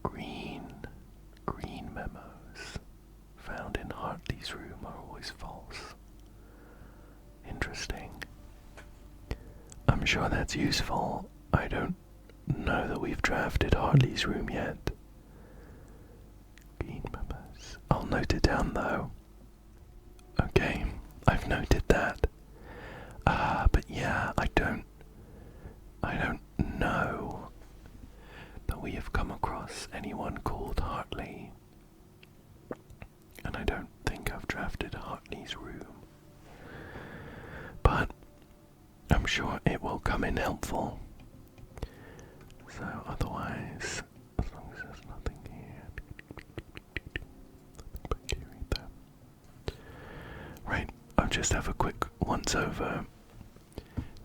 Green sure that's useful. I don't know that we've drafted Hartley's room yet. Green members. I'll note it down though. Okay, I've noted that. But yeah, I don't know that we have come across anyone called Hartley. And I don't think I've drafted Hartley's room. But I'm sure it will come in helpful. So otherwise, as long as there's nothing here. Nothing back here either. Right, I'll just have a quick once over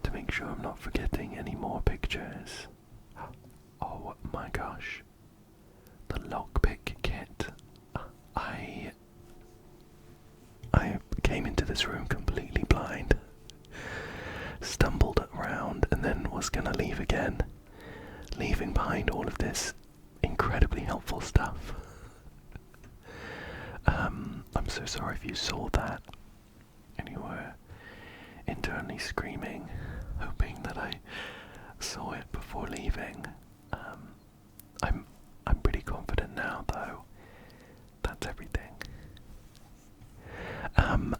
to make sure I'm not forgetting any more pictures. Oh my gosh. The Lockpick kit. I came into this room completely blind, stumbled around, and then was gonna leave again, leaving behind all of this incredibly helpful stuff. I'm so sorry if you saw that and you were internally screaming, hoping that I saw it before leaving. I'm pretty confident now, though. That's everything.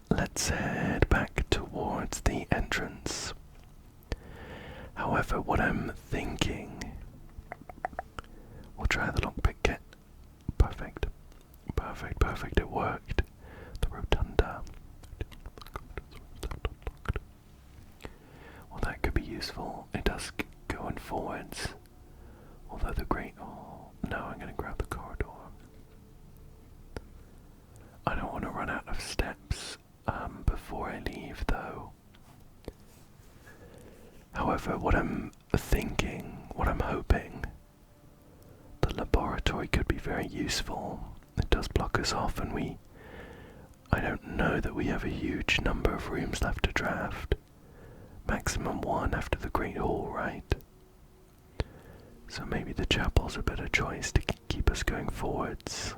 Let's head back towards the entrance. However, what I'm thinking, we'll try the lockpick kit. Perfect. Perfect, it worked. The rotunda. Well, that could be useful. It does go in forwards. Although the great... Oh, no, I'm going to grab the corridor. I don't want to run out of steps before I leave, though. However, what I'm thinking, what I'm hoping, the laboratory could be very useful. It does block us off, and I don't know that we have a huge number of rooms left to draft. Maximum one after the Great Hall, right? So maybe the chapel's a better choice to keep us going forwards.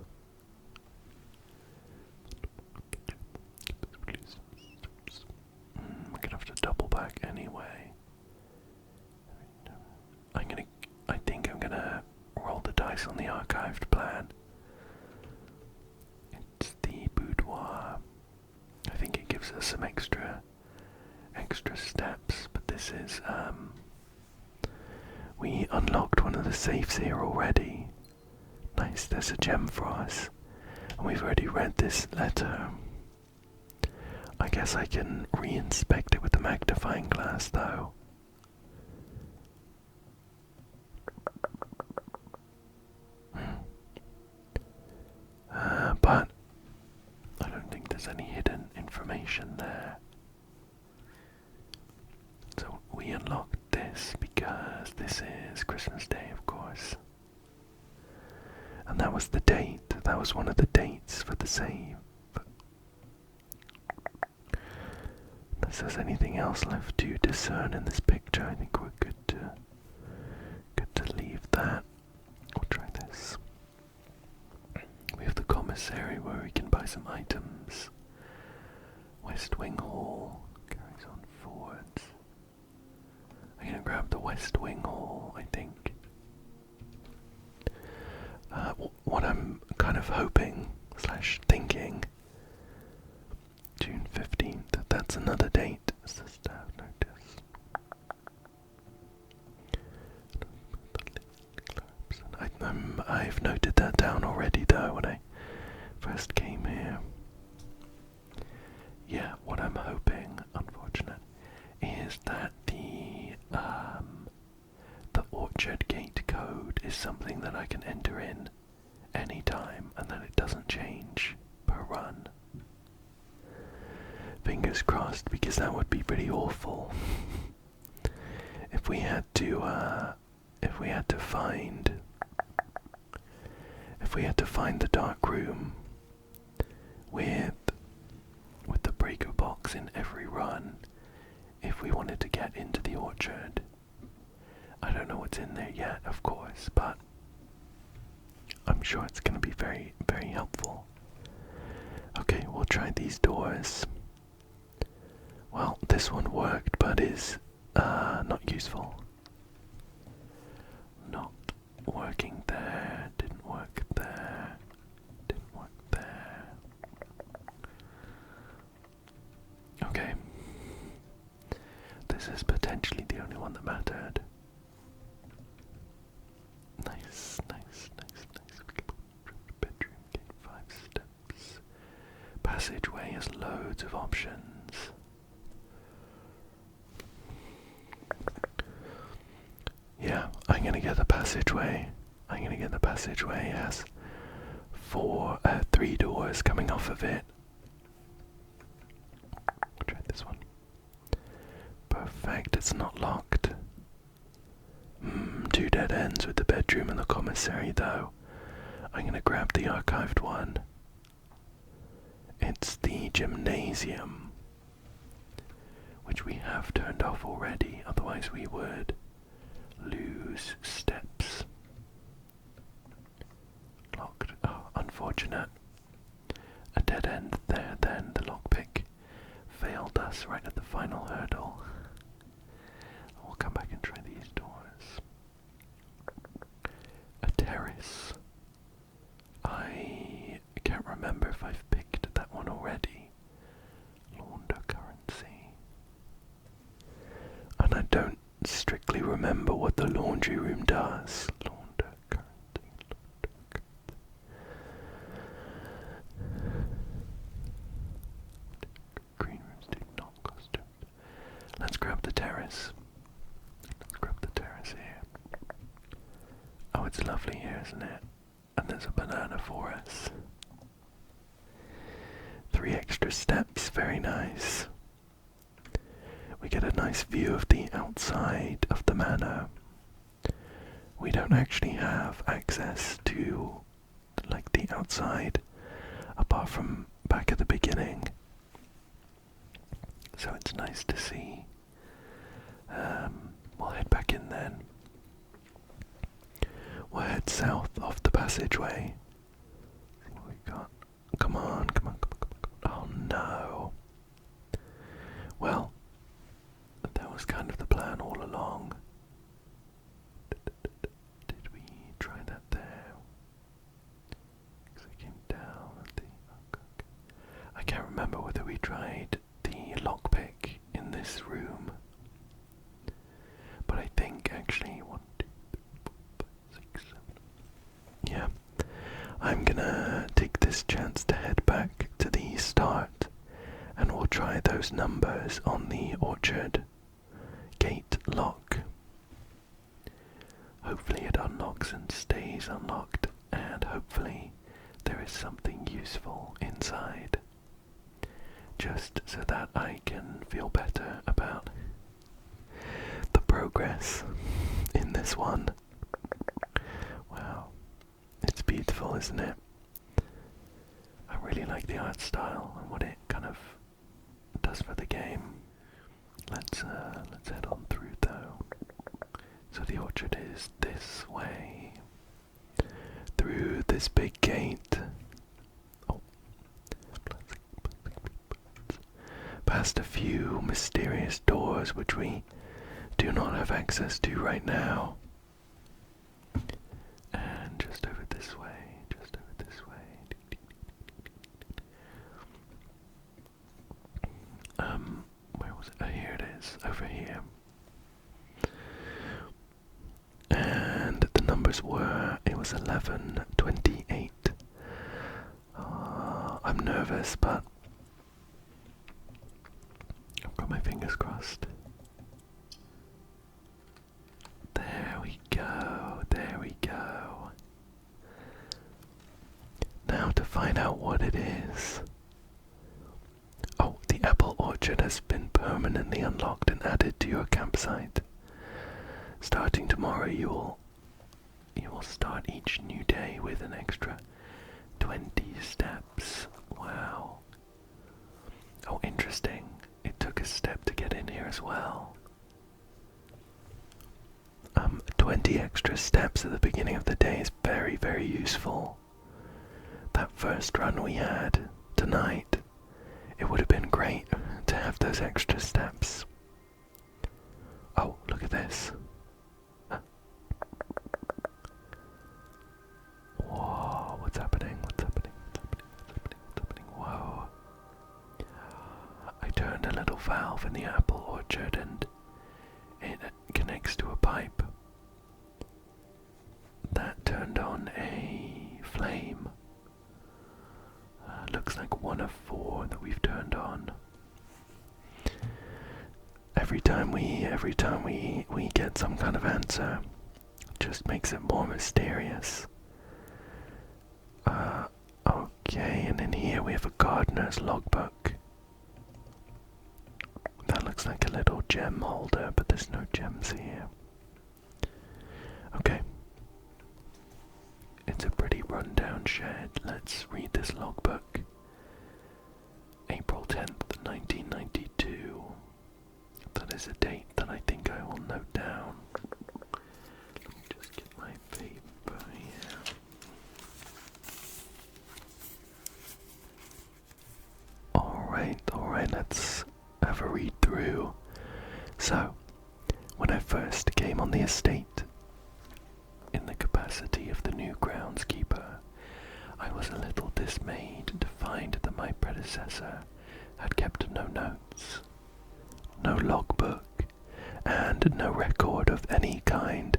We're gonna have to double back anyway. I think I'm gonna roll the dice on the archived plan. It's the Boudoir. I think it gives us some extra steps, but this is, we unlocked one of the safes here already. Nice, there's a gem for us. And we've already read this letter. I guess I can re-inspect it with the magnifying glass, though. But I don't think there's any hidden information there. So we unlocked this because this is Christmas Day, of course. And that was the date. That was one of the dates for the save. Unless there's anything else left to discern in this picture, I think we're good to leave that. We'll try this. We have the commissary where we can buy some items. West Wing Hall carries on forwards. I'm gonna grab the West Wing Hall, I think. What I'm kind of hoping / thinking, June 15th, that's another date. Is the staff notice? I've noted that down already, though, when I first came here. Yeah, what I'm hoping, unfortunate, is that the Orchard Gate code is something that I can enter in anytime and that it doesn't change per run. Fingers crossed, because that would be pretty awful if we had to find the Darkroom with the breaker box in every run if we wanted to get into the orchard. I don't know what's in there yet, of course, but I'm sure it's going to be very, very helpful. Okay, we'll try these doors. Well, this one worked, but is not useful. Not working there, didn't work there, didn't work there. Okay. This is potentially the only one that mattered. Nice, nice, nice, nice. Bedroom, gate, 5 steps. Passageway has loads of options. Yeah, I'm gonna get the passageway. I'm gonna get the passageway. It has 3 doors coming off of it. Try this one. Perfect, it's not locked. 2 dead ends with the bedroom and the commissary though. I'm gonna grab the archived one. It's the gymnasium, which we have turned off already, otherwise we would lose steps. Locked. Oh, unfortunate. A dead end there then. The lockpick failed us right at the final hurdle. We'll come back and try these doors. A terrace. I can't remember if I've picked that one already. Launder currency. And I don't strictly remember what the laundry room does. Launder currency, Green rooms do not cost it. Let's grab the terrace. Let's grab the terrace here. Oh, it's lovely here, isn't it? And there's a banana for us. 3 extra steps, very nice. We get a nice view of the outside of the manor. We don't actually have access to like the outside apart from back at the beginning. So it's nice to see. We'll head back in then. We'll head south off the passageway. See what we got. Come on, come on, come on, come on. Oh no. Well, that was kind of the plan all along. Did we try that there? Because I came down at the... Okay. I can't remember whether we tried the lockpick in this room. But I think actually 1, 2, 3, 4, 5, 6, 7. Yeah. I'm gonna take this chance to head back to the start and we'll try those numbers on the orchard gate lock. Hopefully it unlocks and stays unlocked, and hopefully there is something useful inside, just so that I can feel better about the progress in this one. Wow, it's beautiful, isn't it? I really like the art style and what it kind of does for the game. Let's head on through though. So the orchard is this way. Through this big gate. Oh. Past a few mysterious doors which we do not have access to right now. And just over this way, just over this way. Where was it? Oh, here it is, over here. And the numbers were, it was 11:28. I'm nervous, but I've got my fingers crossed. There we go, there we go. Now to find out what it is. Oh, the apple orchard has been permanently unlocked and added to your campsite. Starting tomorrow, you will start each new day with an extra 20 steps. Wow. Oh, interesting. It took a step to get in here as well. 20 extra steps at the beginning of the day is very, very useful. That first run we had tonight, it would have been great to have those extra steps. this. Whoa, what's happening? What's happening? What's happening? What's happening? What's happening? Whoa. I turned a little valve in the apple orchard and it connects to a pipe. That turned on a flame. Looks like one of 4 that we've turned on. Every time we get some kind of answer, it just makes it more mysterious. Okay, and in here we have a gardener's logbook. That looks like a little gem holder, but there's no gems here. Okay. It's a pretty rundown shed. Let's read this logbook. April 10th, 1992. That is a date that I think I will note down. Let me just get my paper here. Alright, let's have a read through. So, when I first came on the estate, in the capacity of the new groundskeeper, I was a little dismayed to find that my predecessor had kept no notes, no logbook, and no record of any kind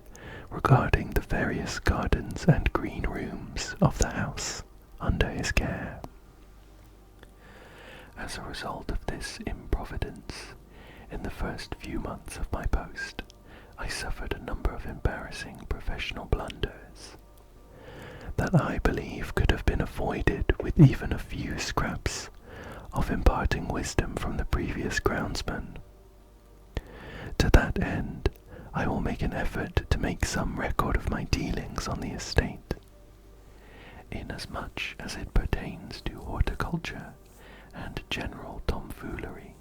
regarding the various gardens and green rooms of the house under his care. As a result of this improvidence, in the first few months of my post, I suffered a number of embarrassing professional blunders that I believe could have been avoided with even a few scraps of imparting wisdom from the previous groundsman. To that end, I will make an effort to make some record of my dealings on the estate, inasmuch as it pertains to horticulture and general tomfoolery.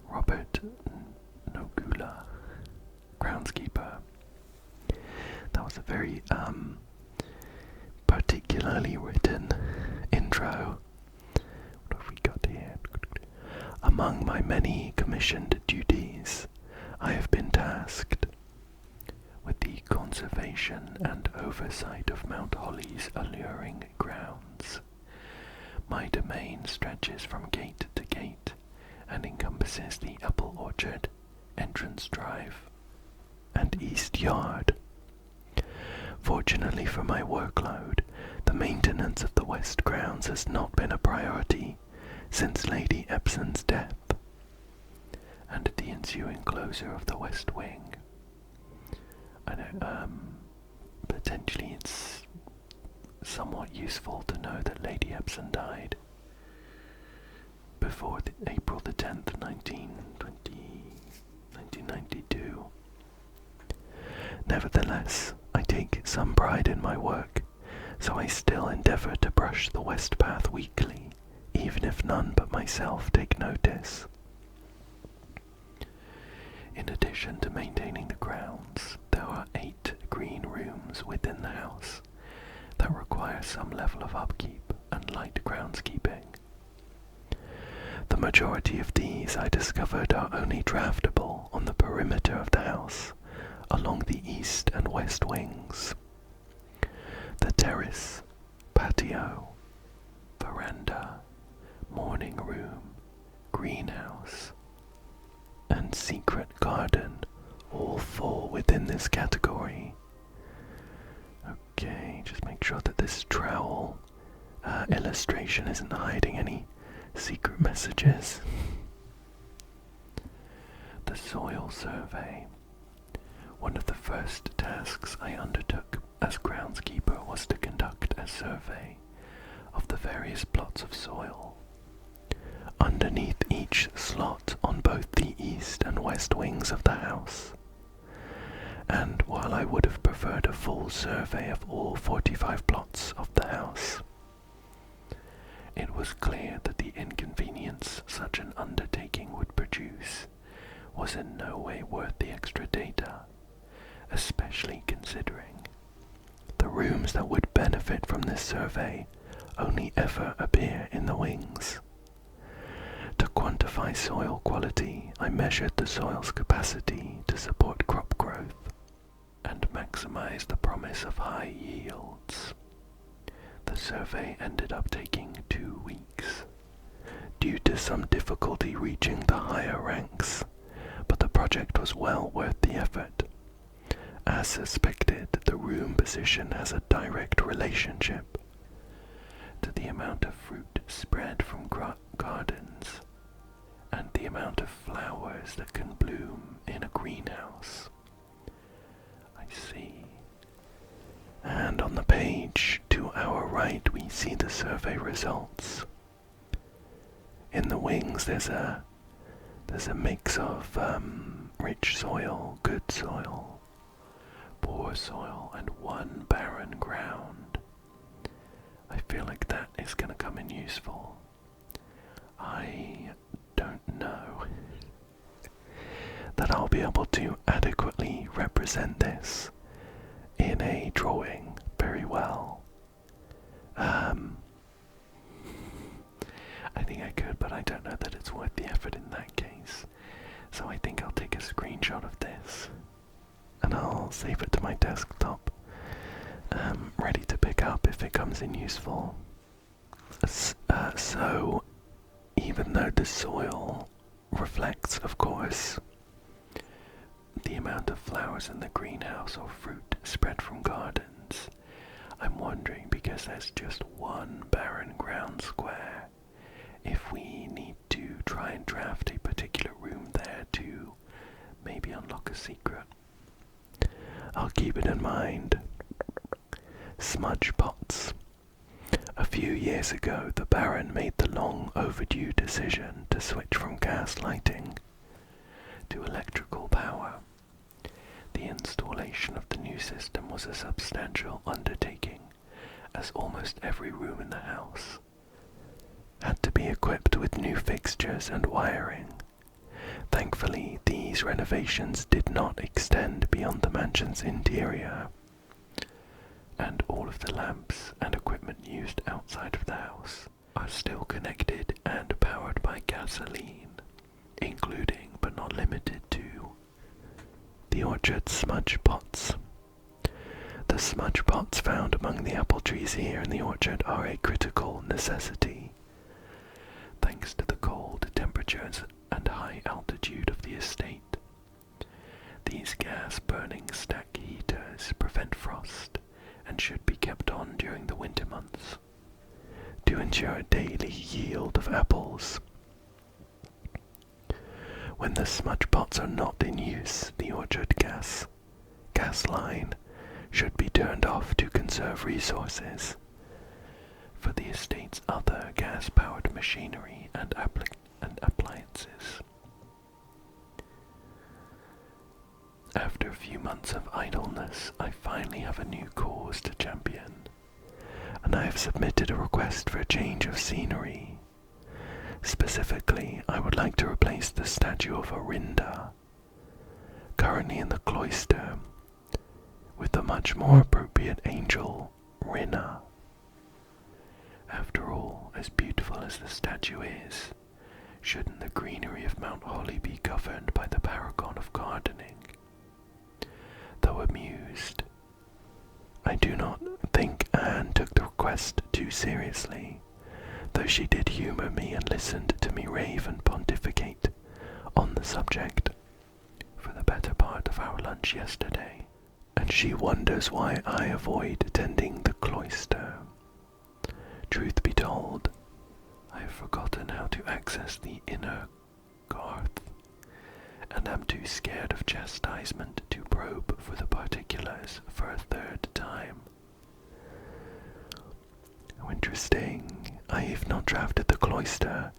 Robert Nogula, groundskeeper. That was a very particularly written intro. What have we got here? Among my many commissioned duties, I have been tasked with the conservation and oversight of Mount Holly's alluring grounds. My domain stretches from gate to gate and encompasses the apple orchard, entrance drive, and east yard. Fortunately for my workload, the maintenance of the west grounds has not been a priority since Lady Epson's death, and the ensuing closure of the west wing. I know, potentially it's somewhat useful to know that Lady Epson died before April the 10th, 1992. Nevertheless, I take some pride in my work, so I still endeavour to brush the west path weekly, even if none but myself take notice. In addition to maintaining the grounds, there are 8 green rooms within the house that require some level of upkeep and light groundskeeping. The majority of these I discovered are only draftable on the perimeter of the house, along the east and west wings. The terrace, patio, veranda, morning room, greenhouse, and secret garden all fall within this category. Okay, just make sure that this trowel illustration isn't hiding any secret messages. The soil survey. One of the first tasks I undertook as groundskeeper was to conduct a survey of the various plots of soil underneath each slot on both the east and west wings of the house. And while I would have preferred a full survey of all 45 plots of the house, it was clear that the inconvenience such an undertaking would produce was in no way worth the extra data, especially considering the rooms that would benefit from this survey only ever appear in the wings. To quantify soil quality, I measured the soil's capacity to support crop growth and maximize the promise of high yields. The survey ended up taking 2 weeks, due to some difficulty reaching the higher ranks, but the project was well worth the effort. As suspected, the room position has a direct relationship to the amount of fruit spread from gardens and the amount of flowers that can bloom in a greenhouse. I see. And on the page to our right we see the survey results. In the wings there's a mix of rich soil, good soil, poor soil, and one barren ground. I feel like that is going to come in useful. I don't know that I'll be able to adequately represent this in a drawing very well. I think I could, but I don't know that it's worth the effort in that case. So I think I'll take a screenshot of this and I'll save it to my desktop, ready to pick up if it comes in useful. So even though the soil reflects, of course, the amount of flowers in the greenhouse or fruit spread from gardens, I'm wondering, because there's just one barren ground square, if we need to try and draft a particular room there to maybe unlock a secret. I'll keep it in mind. Smudge pots. A few years ago, the Baron made the long overdue decision to switch from gas lighting to electrical power. The installation of the new system was a substantial undertaking, as almost every room in the house had to be equipped with new fixtures and wiring. Thankfully, these renovations did not extend beyond the mansion's interior, and all of the lamps and equipment used outside of the house are still connected and powered by gasoline, including but not limited to the orchard smudge pots. The smudge pots found among the apple trees here in the orchard are a critical necessity. Thanks to the cold temperatures and high altitude of the estate, these gas-burning stack heaters prevent frost and should be kept on during the winter months to ensure a daily yield of apples. When the smudge pots are not in use, the orchard gas line should be turned off to conserve resources. For the estate's other gas-powered machinery and appliances. After a few months of idleness, I finally have a new cause to champion, and I have submitted a request for a change of scenery. Specifically, I would like to replace the statue of Orinda, currently in the cloister, with the much more appropriate angel, Rinna. After all, as beautiful as the statue is, shouldn't the greenery of Mount Holly be governed by the paragon of gardening? Though amused, I do not think Anne took the request too seriously, though she did humour me and listened to me rave and pontificate on the subject for the better part of our lunch yesterday, and she wonders why I avoid attending the cloister. Truth be told, I have forgotten how to access the inner garth, and am too scared of chastisement to probe for the particulars for a third time. How interesting. I have not drafted the cloister,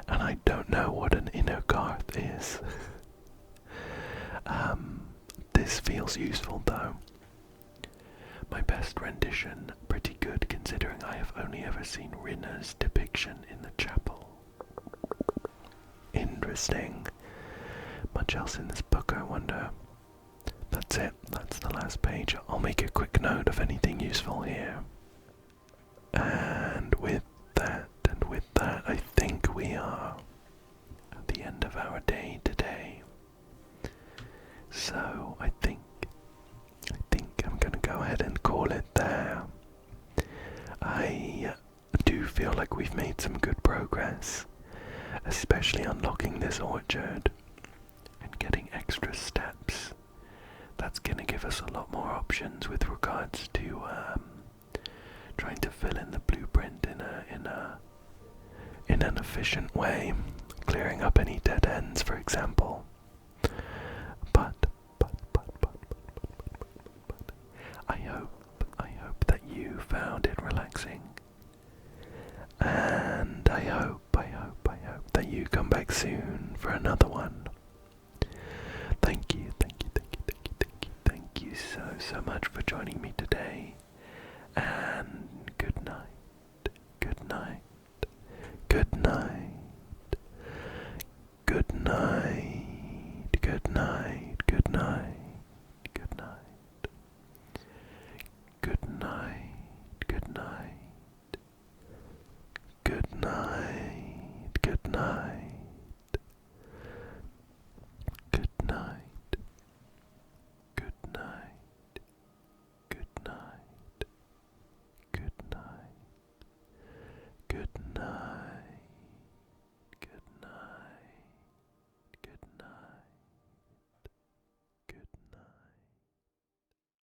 and I don't know what an inner garth is. This feels useful though. My best rendition, pretty good considering I have only ever seen Rinna's depiction in the chapel. Interesting. Much else in this book, I wonder. That's it, that's the last page. I'll make a quick note of anything useful here. And with that, I think we are end of our day today. So I think I'm gonna go ahead and call it there. I do feel like we've made some good progress, especially unlocking this orchard and getting extra steps. That's gonna give us a lot more options with regards to trying to fill in the blueprint in an efficient way, clearing up any dead ends, for example. But I hope that you found it relaxing, and I hope that you come back soon for another one. Thank you so much for joining me today, and good night.